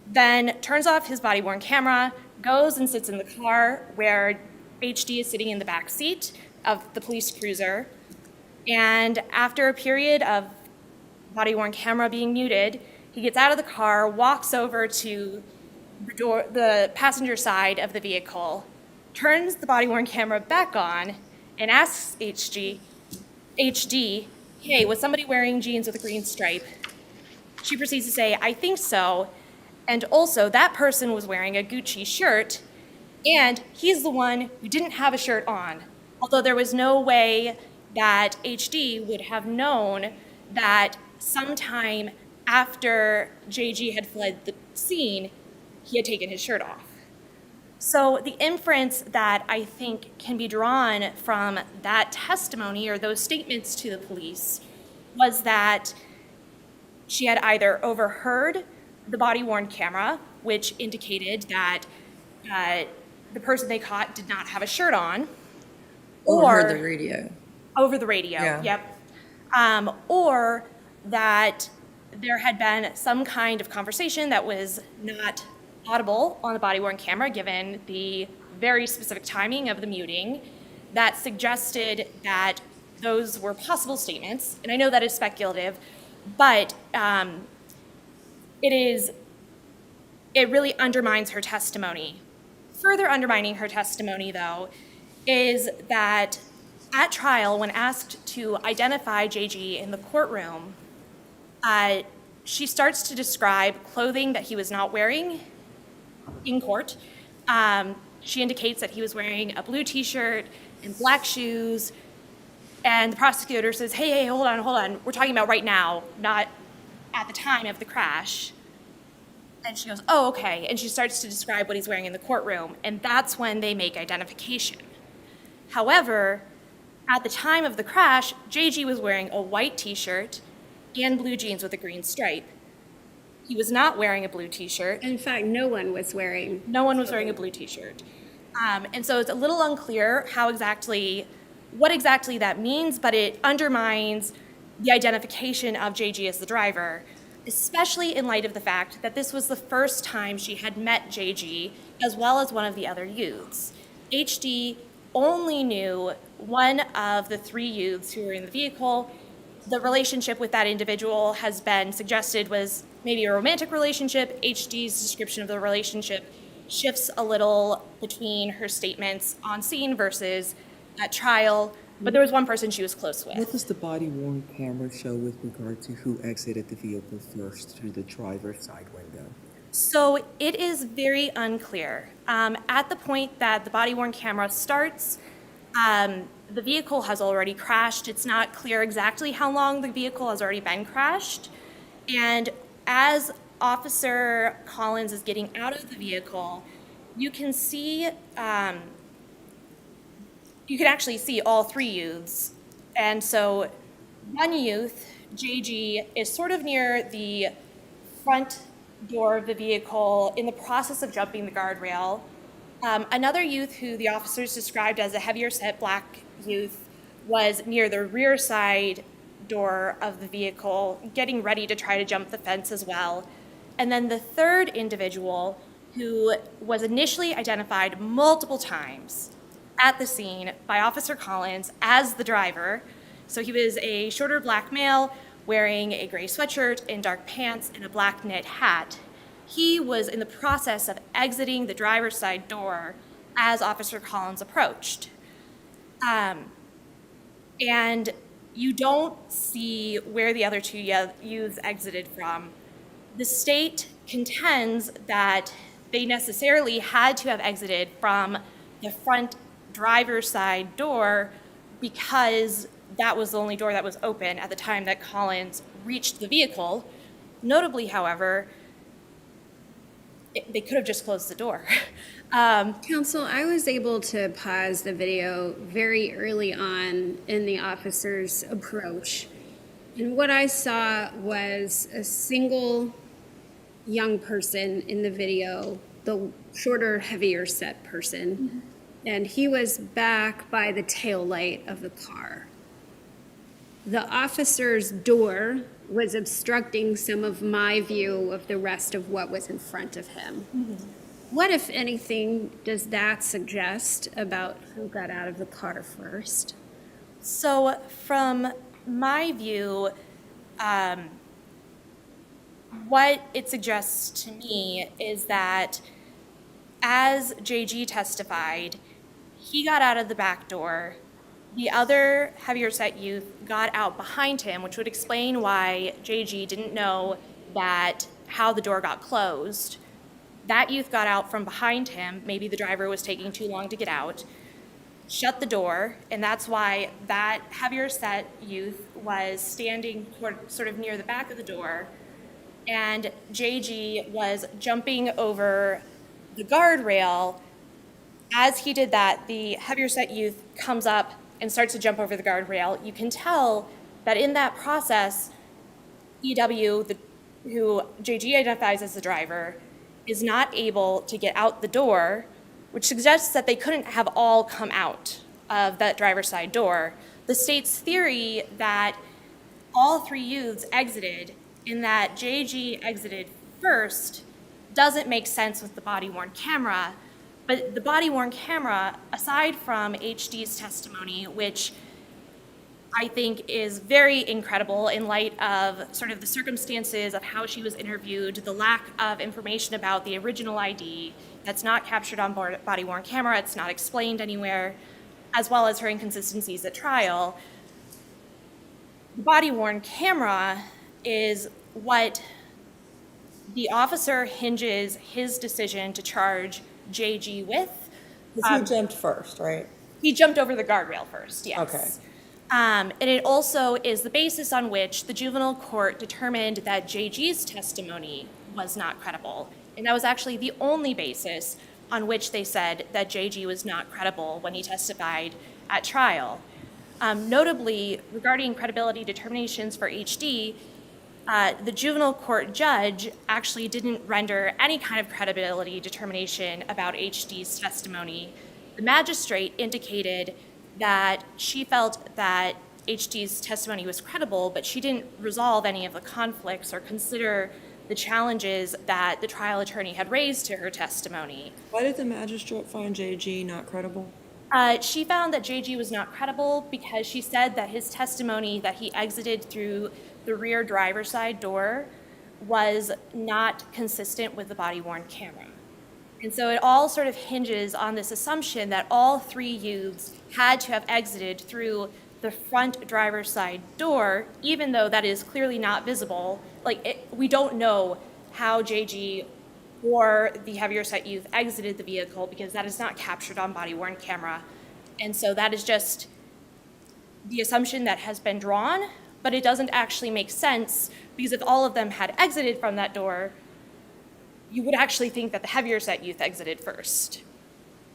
then turns off his body-worn camera, goes and sits in the car where HD is sitting in the back seat of the police cruiser. And after a period of body-worn camera being muted, he gets out of the car, walks over to the passenger side of the vehicle, turns the body-worn camera back on, and asks HD, hey, was somebody wearing jeans with a green stripe? She proceeds to say, I think so. And also, that person was wearing a Gucci shirt, and he's the one who didn't have a shirt on. Although there was no way that HD would have known that sometime after JG had fled the scene, he had taken his shirt off. So the inference that I think can be drawn from that testimony or those statements to the police was that she had either overheard the body-worn camera, which indicated that the person they caught did not have a shirt on, Or heard the radio. over the radio, Yeah. yep. Or that there had been some kind of conversation that was not audible on the body-worn camera, given the very specific timing of the muting, that suggested that those were possible statements. And I know that is speculative, but it really undermines her testimony. Further undermining her testimony, though, is that at trial, when asked to identify JG in the courtroom, she starts to describe clothing that he was not wearing in court. She indicates that he was wearing a blue t-shirt and black shoes, and the prosecutor says, hey, hold on, we're talking about right now, not at the time of the crash. And she goes, oh, okay, and she starts to describe what he's wearing in the courtroom, and that's when they make identification. However, at the time of the crash, JG was wearing a white t-shirt and blue jeans with a green stripe. He was not wearing a blue t-shirt. In fact, no one was wearing. No one was wearing a blue t-shirt. And so it's a little unclear what exactly that means, but it undermines the identification of JG as the driver, especially in light of the fact that this was the first time she had met JG, as well as one of the other youths. HD only knew one of the three youths who were in the vehicle. The relationship with that individual has been suggested was maybe a romantic relationship. HD's description of the relationship shifts a little between her statements on scene versus at trial, but there was one person she was close with. What does the body-worn camera show with regard to who exited the vehicle first through the driver's side window? So it is very unclear. At the point that the body-worn camera starts, the vehicle has already crashed. It's not clear exactly how long the vehicle has already been crashed. And as Officer Collins is getting out of the vehicle, you can actually see all three youths. And so one youth, JG, is sort of near the front door of the vehicle in the process of jumping the guardrail. Another youth who the officers described as a heavier set black youth was near the rear side door of the vehicle, getting ready to try to jump the fence as well. And then the third individual, who was initially identified multiple times at the scene by Officer Collins as the driver. So he was a shorter black male wearing a gray sweatshirt and dark pants and a black knit hat. He was in the process of exiting the driver's side door as Officer Collins approached. And you don't see where the other two youths exited from. The state contends that they necessarily had to have exited from the front driver's side door because that was the only door that was open at the time that Collins reached the vehicle. Notably, however, they could have just closed the door. Counsel, I was able to pause the video very early on in the officer's approach. And what I saw was a single young person in the video, the shorter, heavier set person. And he was back by the tail light of the car. The officer's door was obstructing some of my view of the rest of what was in front of him. What, if anything, does that suggest about who got out of the car first? So from my view, what it suggests to me is that as JG testified, he got out of the back door. The other heavier set youth got out behind him, which would explain why JG didn't know that how the door got closed. That youth got out from behind him. Maybe the driver was taking too long to get out, shut the door, and that's why that heavier set youth was standing sort of near the back of the door, and JG was jumping over the guardrail. As he did that, the heavier set youth comes up and starts to jump over the guardrail. You can tell that in that process, EW, who JG identifies as the driver, is not able to get out the door, which suggests that they couldn't have all come out of that driver's side door. The state's theory that all three youths exited and that JG exited first doesn't make sense with the body-worn camera. But the body-worn camera, aside from HD's testimony, which I think is very incredible in light of sort of the circumstances of how she was interviewed, the lack of information about the original ID that's not captured on body-worn camera, it's not explained anywhere, as well as her inconsistencies at trial. The body-worn camera is what the officer hinges his decision to charge JG with. Because he jumped first, right? He jumped over the guardrail first, yes. Okay. And it also is the basis on which the juvenile court determined that JG's testimony was not credible. And that was actually the only basis on which they said that JG was not credible when he testified at trial. Notably, regarding credibility determinations for HD, the juvenile court judge actually didn't render any kind of credibility determination about HD's testimony. The magistrate indicated that she felt that HD's testimony was credible, but she didn't resolve any of the conflicts or consider the challenges that the trial attorney had raised to her testimony. Why did the magistrate find JG not credible? She found that JG was not credible because she said that his testimony that he exited through the rear driver's side door was not consistent with the body-worn camera. And so it all sort of hinges on this assumption that all three youths had to have exited through the front driver's side door, even though that is clearly not visible. We don't know how JG or the heavier set youth exited the vehicle because that is not captured on body-worn camera. And so that is just the assumption that has been drawn, but it doesn't actually make sense because if all of them had exited from that door, you would actually think that the heavier set youth exited first,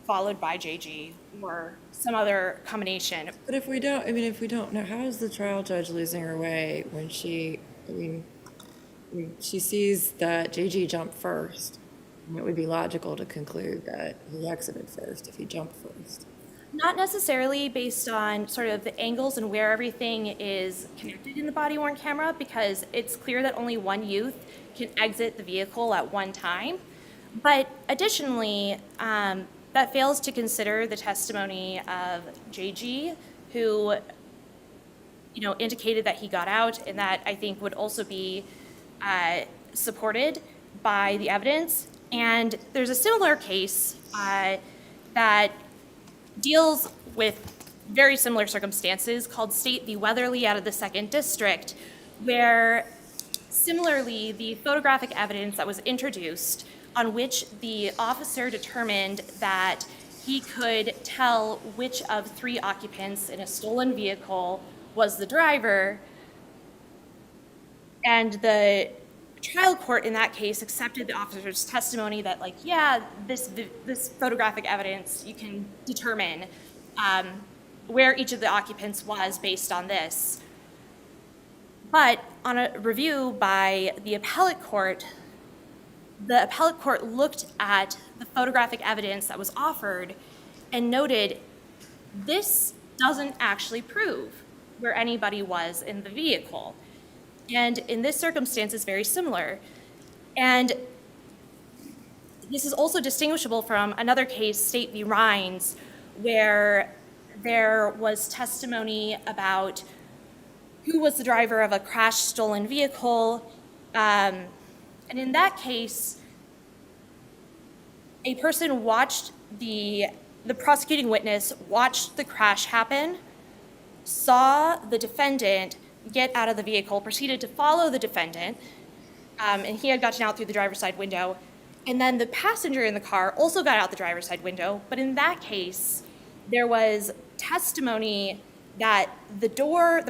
followed by JG or some other combination. But if we don't know, how is the trial judge losing her way when she sees that JG jumped first? And it would be logical to conclude that he exited first if he jumped first. Not necessarily based on sort of the angles and where everything is connected in the body-worn camera, because it's clear that only one youth can exit the vehicle at one time. But additionally, that fails to consider the testimony of JG, who indicated that he got out, and that I think would also be supported by the evidence. And there's a similar case that deals with very similar circumstances called State v. Weatherly out of the 2nd District, where similarly the photographic evidence that was introduced on which the officer determined that he could tell which of 3 occupants in a stolen vehicle was the driver, and the trial court in that case accepted the officer's testimony that, like, yeah, this photographic evidence, you can determine where each of the occupants was based on this. But on a review by the appellate court looked at the photographic evidence that was offered and noted this doesn't actually prove where anybody was in the vehicle. And in this circumstance is very similar. And this is also distinguishable from another case, State v. Rhines, where there was testimony about who was the driver of a crashed stolen vehicle. And in that case, a person watched the prosecuting witness watched the crash happen, saw the defendant get out of the vehicle, proceeded to follow the defendant, and he had gotten out through the driver's side window. And then the passenger in the car also got out the driver's side window. But in that case, there was testimony that the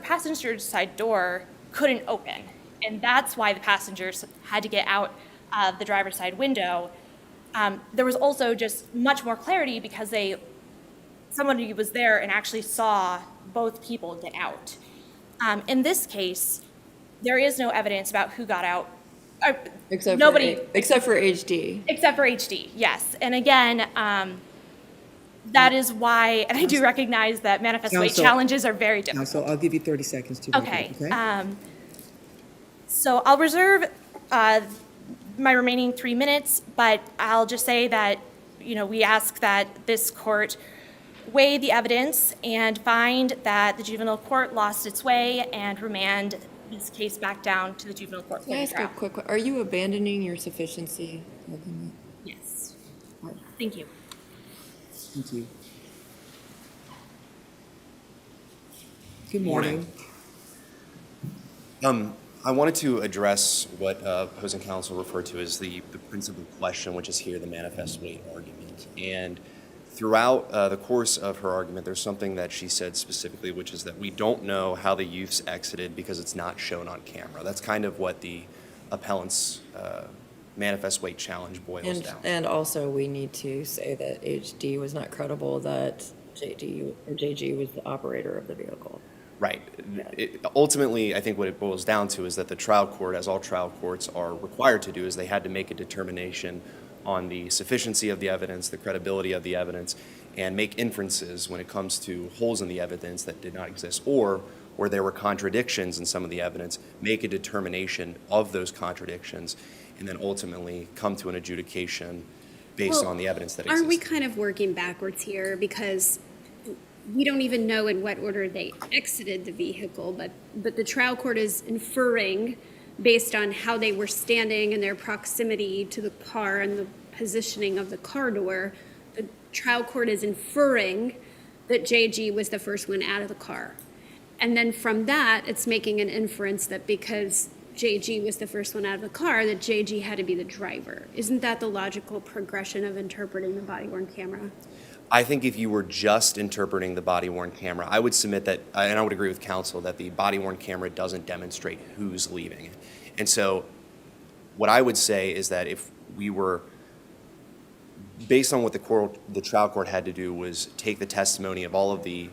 passenger's side door couldn't open. And that's why the passengers had to get out of the driver's side window. There was also just much more clarity because somebody was there and actually saw both people get out. In this case, there is no evidence about who got out. Except for HD. Except for HD, yes. And again, that is why, and I do recognize that manifest weight Counsel. challenges are very difficult. So I'll give you 30 seconds to wrap Okay. up, So I'll reserve my remaining 3 minutes, but I'll just say that, we ask that this court weigh the evidence and find that the juvenile court lost its way and remand this case back down to the juvenile court for Can I the ask a trial. quick question? Are you abandoning your sufficiency argument? Yes. Thank you. Thank you. Good morning. I wanted to address what opposing counsel referred to as the principal question, which is here the manifest weight argument. And throughout the course of her argument, there's something that she said specifically, which is that we don't know how the youths exited because it's not shown on camera. That's kind of what the appellant's manifest weight challenge boils down. And also, we need to say that HD was not credible, that JG was the operator of the vehicle. Right. Ultimately, I think what it boils down to is that the trial court, as all trial courts are required to do, is they had to make a determination on the sufficiency of the evidence, the credibility of the evidence, and make inferences when it comes to holes in the evidence that did not exist, or where there were contradictions in some of the evidence, make a determination of those contradictions, and then ultimately come to an adjudication based on the evidence that exists. Aren't we kind of working backwards here? Because we don't even know in what order they exited the vehicle, but the trial court is inferring, based on how they were standing and their proximity to the car and the positioning of the car door, the trial court is inferring that JG was the first one out of the car. And then from that, it's making an inference that because JG was the first one out of the car, that JG had to be the driver. Isn't that the logical progression of interpreting the body-worn camera? I think if you were just interpreting the body-worn camera, I would submit that, and I would agree with counsel, that the body-worn camera doesn't demonstrate who's leaving. And so what I would say is that if we were, based on what the trial court had to do was take the testimony of all of the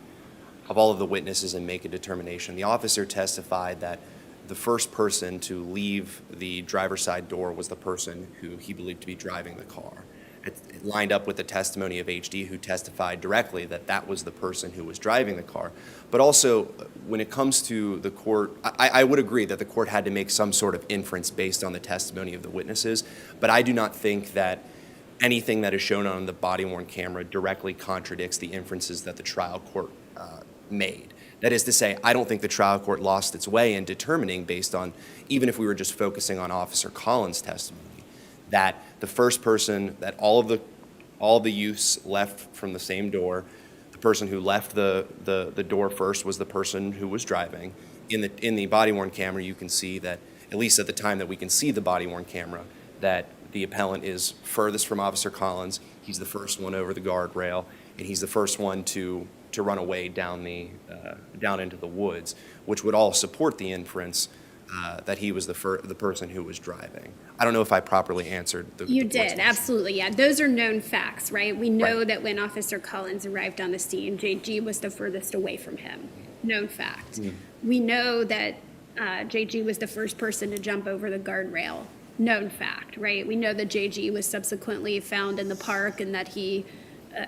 witnesses and make a determination. The officer testified that the first person to leave the driver's side door was the person who he believed to be driving the car. It lined up with the testimony of HD, who testified directly that that was the person who was driving the car. But also, when it comes to the court, I would agree that the court had to make some sort of inference based on the testimony of the witnesses, but I do not think that anything that is shown on the body-worn camera directly contradicts the inferences that the trial court made. That is to say, I don't think the trial court lost its way in determining, based on, even if we were just focusing on Officer Collins' testimony, that the first person, that all of the youths left from the same door. The person who left the door first was the person who was driving. In the body-worn camera, you can see that, at least at the time that we can see the body-worn camera, that the appellant is furthest from Officer Collins. He's the first one over the guardrail, and he's the first one to run away down into the woods, which would all support the inference the person who was driving. I don't know if I properly answered the You court's did, question. absolutely, yeah. Those are known facts, right? We know Right. that when Officer Collins arrived on the scene, JG was the furthest away from him. Known fact. We know that JG was the first person to jump over the guardrail. Known fact, right? We know that JG was subsequently found in the park and that he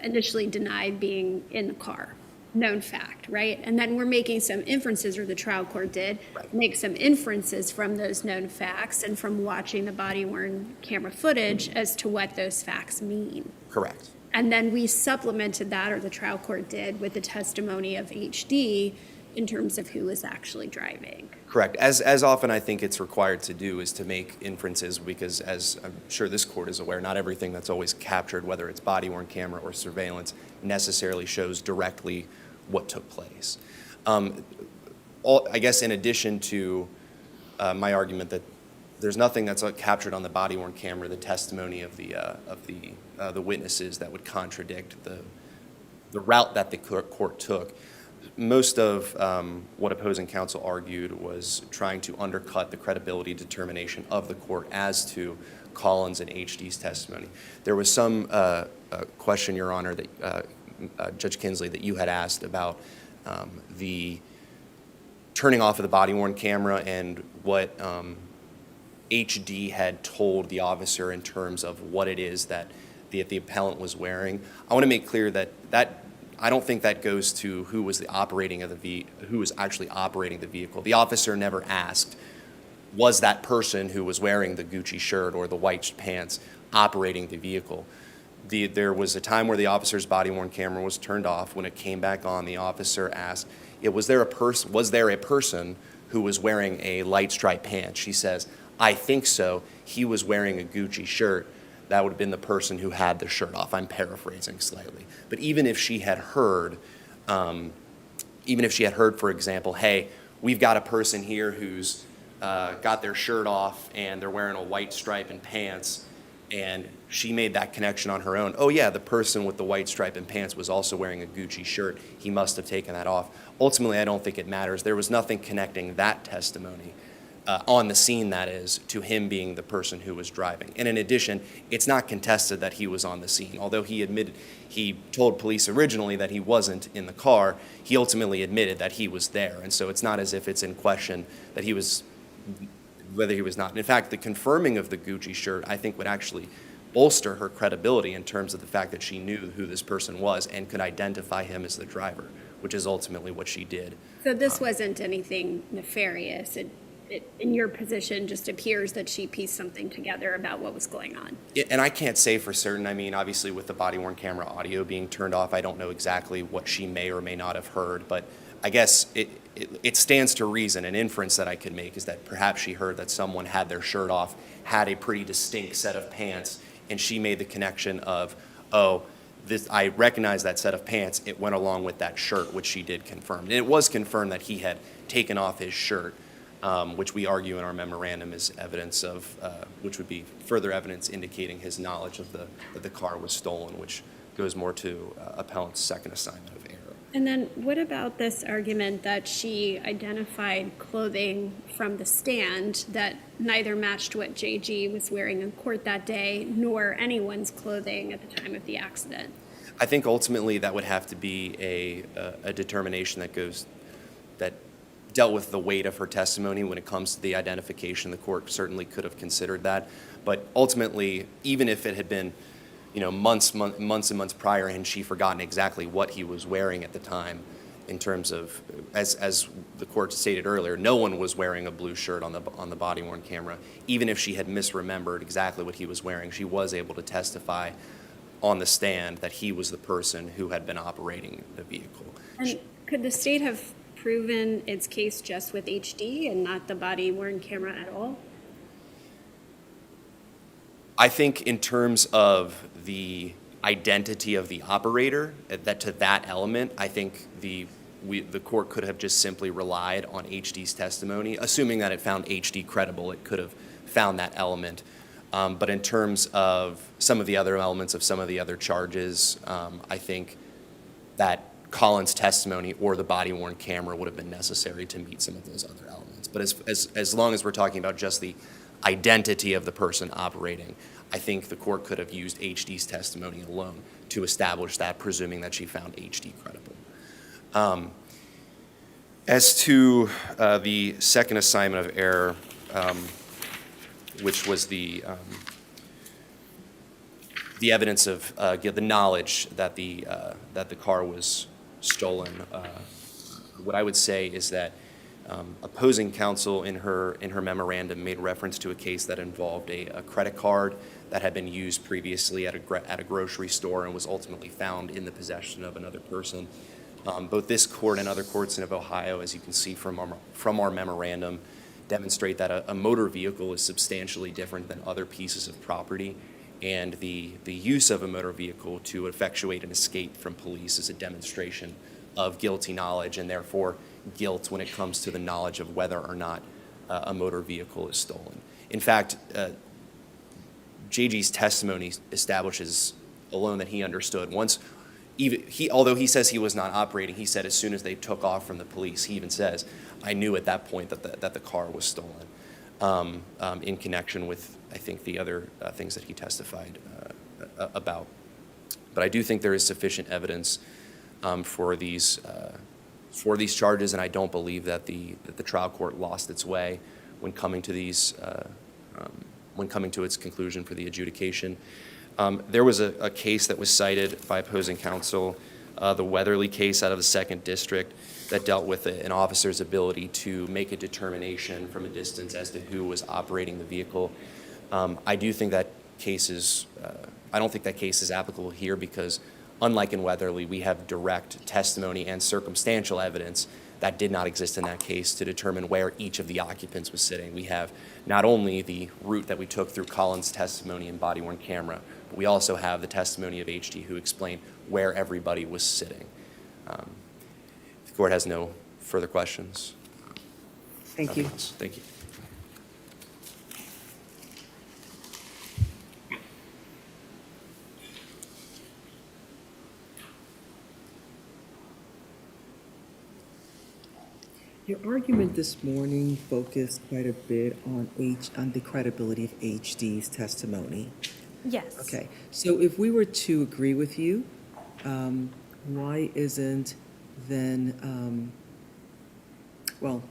initially denied being in the car. Known fact, right? And then we're making some inferences, or the trial court did, make some inferences from those known facts and from watching the body-worn camera footage as to what those facts mean. Correct. And then we supplemented that, or the trial court did, with the testimony of HD in terms of who was actually driving. Correct. As often I think it's required to do is to make inferences, because as I'm sure this court is aware, not everything that's always captured, whether it's body-worn camera or surveillance, necessarily shows directly what took place. I guess in addition to my argument that there's nothing that's captured on the body-worn camera, the testimony of the witnesses that would contradict the route that the court took. Most of what opposing counsel argued was trying to undercut the credibility determination of the court as to Collins and HD's testimony. There was some question, Your Honor, that Judge Kinsley, that you had asked about the turning off of the body-worn camera and what HD had told the officer in terms of what it is that the appellant was wearing. I want to make clear that I don't think that goes to who was who was actually operating the vehicle. The officer never asked, was that person who was wearing the Gucci shirt or the white pants operating the vehicle? There was a time where the officer's body-worn camera was turned off. When it came back on, the officer asked, was there a person who was wearing a light striped pants? She says, I think so. He was wearing a Gucci shirt. That would have been the person who had the shirt off. I'm paraphrasing slightly. But even if she had heard, for example, hey, we've got a person here who's got their shirt off and they're wearing a white stripe and pants, and she made that connection on her own. Oh yeah, the person with the white stripe and pants was also wearing a Gucci shirt. He must have taken that off. Ultimately, I don't think it matters. There was nothing connecting that testimony on the scene, that is, to him being the person who was driving. And in addition, it's not contested that he was on the scene. Although he told police originally that he wasn't in the car, he ultimately admitted that he was there. And so it's not as if it's in question that whether he was not. In fact, the confirming of the Gucci shirt, I think, would actually bolster her credibility in terms of the fact that she knew who this person was and could identify him as the driver, which is ultimately what she did. So this wasn't anything nefarious. It, in your position, just appears that she pieced something together about what was going on. And I can't say for certain. I mean, obviously, with the body-worn camera audio being turned off, I don't know exactly what she may or may not have heard. But I guess it stands to reason. An inference that I could make is that perhaps she heard that someone had their shirt off, had a pretty distinct set of pants, and she made the connection of, I recognize that set of pants. It went along with that shirt, which she did confirm. And it was confirmed that he had taken off his shirt, which we argue in our memorandum is evidence of, which would be further evidence indicating his knowledge of that the car was stolen, which goes more to appellant's second assignment of error. And then what about this argument that she identified clothing from the stand that neither matched what JG was wearing in court that day, nor anyone's clothing at the time of the accident? I think ultimately that would have to be a determination that dealt with the weight of her testimony when it comes to the identification. The court certainly could have considered that. But ultimately, even if it had been months and months prior and she forgotten exactly what he was wearing at the time, in terms of, as the court stated earlier, no one was wearing a blue shirt on the body-worn camera. Even if she had misremembered exactly what he was wearing, she was able to testify on the stand that he was the person who had been operating the vehicle. And could the state have proven its case just with HD and not the body-worn camera at all? I think in terms of the identity of the operator, that element, I think the court could have just simply relied on HD's testimony. Assuming that it found HD credible, it could have found that element. But in terms of some of the other elements of some of the other charges, I think that Collins' testimony or the body-worn camera would have been necessary to meet some of those other elements. But as long as we're talking about just the identity of the person operating, I think the court could have used HD's testimony alone to establish that, presuming that she found HD credible. As to the second assignment of error, which was the evidence of the knowledge that the car was stolen, what I would say is that opposing counsel in her memorandum made reference to a case that involved a credit card that had been used previously at a grocery store and was ultimately found in the possession of another person. Both this court and other courts in Ohio, as you can see from our memorandum, demonstrate that a motor vehicle is substantially different than other pieces of property, and the use of a motor vehicle to effectuate an escape from police is a demonstration of guilty knowledge, and therefore guilt when it comes to the knowledge of whether or not a motor vehicle is stolen. In fact, JG's testimony establishes alone that he understood although he says he was not operating, he said as soon as they took off from the police, he even says, I knew at that point that the car was stolen, in connection with, I think, the other things that he testified about. But I do think there is sufficient evidence for these charges, and I don't believe that the trial court lost its way when coming to its conclusion for the adjudication. There was a case that was cited by opposing counsel, the Weatherly case out of the 2nd District, that dealt with an officer's ability to make a determination from a distance as to who was operating the vehicle. I do think that I don't think that case is applicable here because, unlike in Weatherly, we have direct testimony and circumstantial evidence that did not exist in that case to determine where each of the occupants was sitting. We have not only the route that we took through Collins' testimony and body-worn camera, but we also have the testimony of HD who explained where everybody was sitting. If the court has no further questions. Thank you. Thank you. Your argument this morning focused quite a bit on the credibility of HD's testimony. Yes. Okay, so if we were to agree with you, why isn't then, well,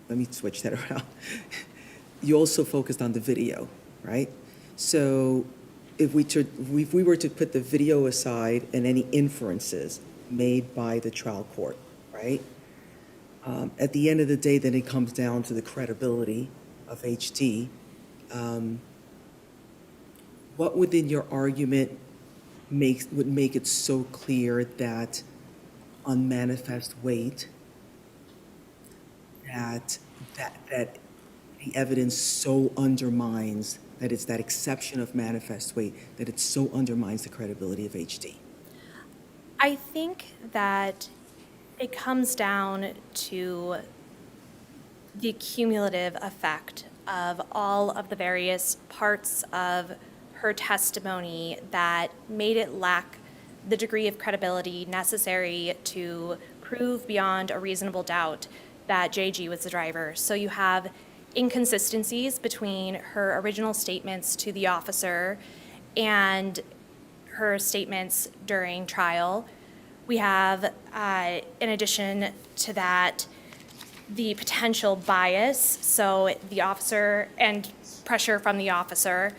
let me switch that around. You also focused on the video, right? So if we were to put the video aside and any inferences made by the trial court, right? At the end of the day, then it comes down to the credibility of HD. What within your argument would make it so clear that on manifest weight, that the evidence so undermines, that it's that exception of manifest weight, that it so undermines the credibility of HD? I think that it comes down to the cumulative effect of all of the various parts of her testimony that made it lack the degree of credibility necessary to prove beyond a reasonable doubt that JG was the driver. So you have inconsistencies between her original statements to the officer and her statements during trial. We have, in addition to that, the potential bias, so the officer and pressure from the officer.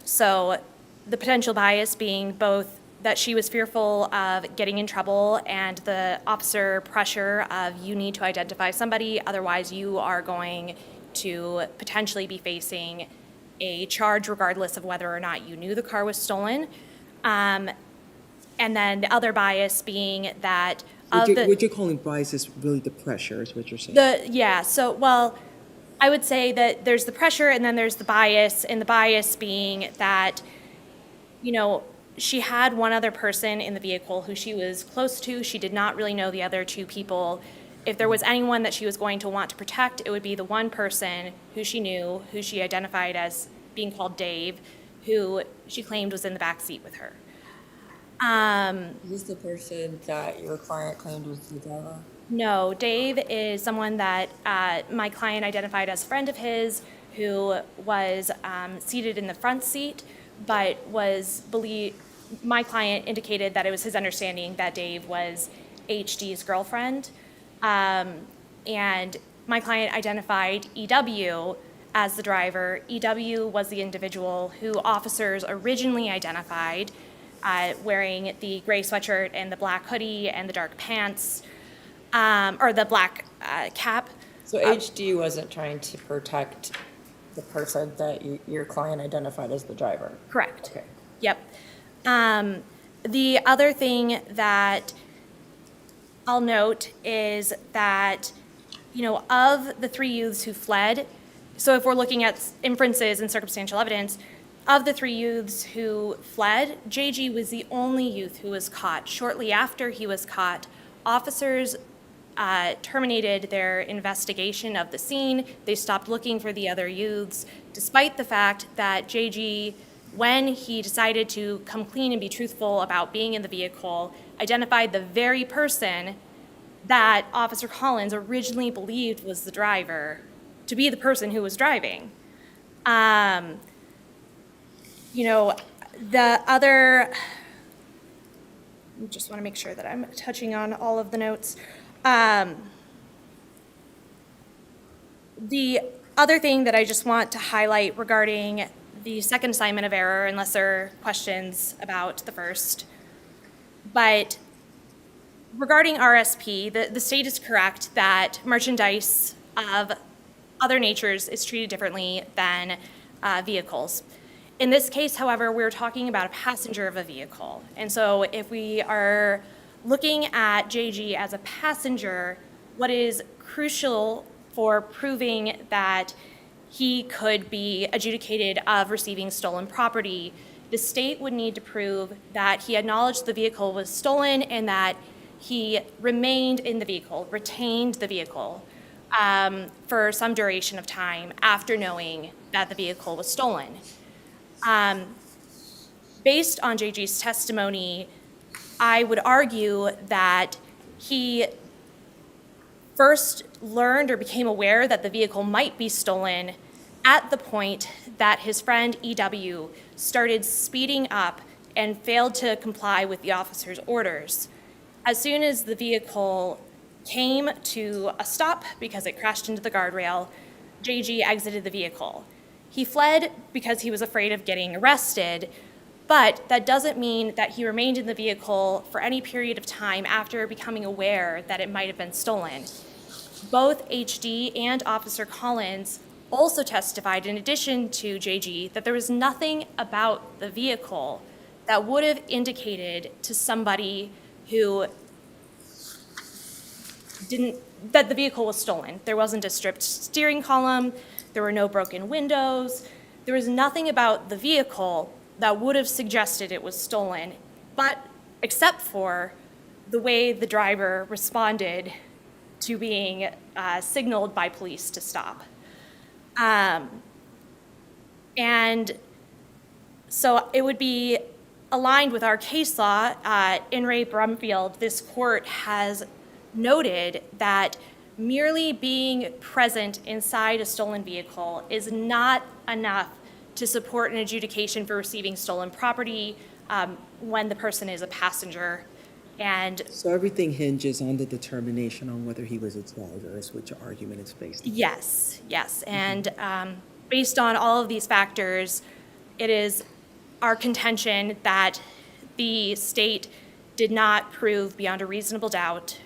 So the potential bias being both that she was fearful of getting in trouble and the officer pressure of you need to identify somebody, otherwise you are going to potentially be facing a charge regardless of whether or not you knew the car was stolen. And then the other bias being that What you're calling bias is really the pressure, is what you're saying. Well, I would say that there's the pressure and then there's the bias, and the bias being that, you know, she had one other person in the vehicle who she was close to. She did not really know the other two people. If there was anyone that she was going to want to protect, it would be the one person who she knew, who she identified as being called Dave, who she claimed was in the back seat with her. Who's the person that your client claimed was the driver? No, Dave is someone that my client identified as a friend of his who was seated in the front seat, but my client indicated that it was his understanding that Dave was HD's girlfriend. And my client identified EW as the driver. EW was the individual who officers originally identified wearing the gray sweatshirt and the black hoodie and the dark pants, or the black cap. So HD wasn't trying to protect the person that your client identified as the driver? Correct. Okay. Yep. The other thing that I'll note is that, of the 3 youths who fled, so if we're looking at inferences and circumstantial evidence, of the 3 youths who fled, JG was the only youth who was caught. Shortly after he was caught, officers terminated their investigation of the scene. They stopped looking for the other youths, despite the fact that JG, when he decided to come clean and be truthful about being in the vehicle, identified the very person that Officer Collins originally believed was the driver to be the person who was driving. The other, I just want to make sure that I'm touching on all of the notes. The other thing that I just want to highlight regarding the second assignment of error, unless there are questions about the first, but regarding RSP, the state is correct that merchandise of other natures is treated differently than vehicles. In this case, however, we're talking about a passenger of a vehicle. And so if we are looking at JG as a passenger, what is crucial for proving that he could be adjudicated of receiving stolen property, the state would need to prove that he acknowledged the vehicle was stolen and that he remained in the vehicle, retained the vehicle for some duration of time after knowing that the vehicle was stolen. Based on JG's testimony, I would argue that he first learned or became aware that the vehicle might be stolen at the point that his friend EW started speeding up and failed to comply with the officer's orders. As soon as the vehicle came to a stop because it crashed into the guardrail, JG exited the vehicle. He fled because he was afraid of getting arrested, but that doesn't mean that he remained in the vehicle for any period of time after becoming aware that it might have been stolen. Both HD and Officer Collins also testified, in addition to JG, that there was nothing about the vehicle that would have indicated to somebody who that the vehicle was stolen. There wasn't a stripped steering column, there were no broken windows, there was nothing about the vehicle that would have suggested it was stolen, but except for the way the driver responded to being signaled by police to stop. And so it would be aligned with our case law. In Ray Brumfield, this court has noted that merely being present inside a stolen vehicle is not enough to support an adjudication for receiving stolen property when the person is a passenger. And So everything hinges on the determination on whether he was a driver, is what your argument is based on? yes. And based on all of these factors, it is our contention that the state did not prove beyond a reasonable doubt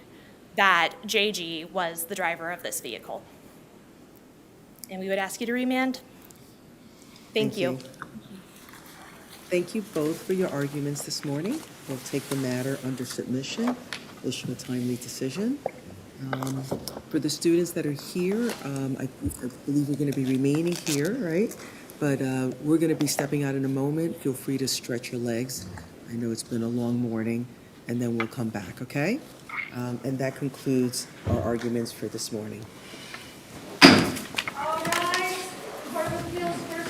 that JG was the driver of this vehicle. And we would ask you to remand. Thank you. Thank you both for your arguments this morning. We'll take the matter under submission, issue a timely decision. For the students that are here, I believe we're going to be remaining here, right? But we're going to be stepping out in a moment. Feel free to stretch your legs. I know it's been a long morning, and then we'll come back, okay? And that concludes our arguments for this morning. All rise. Court of Appeals for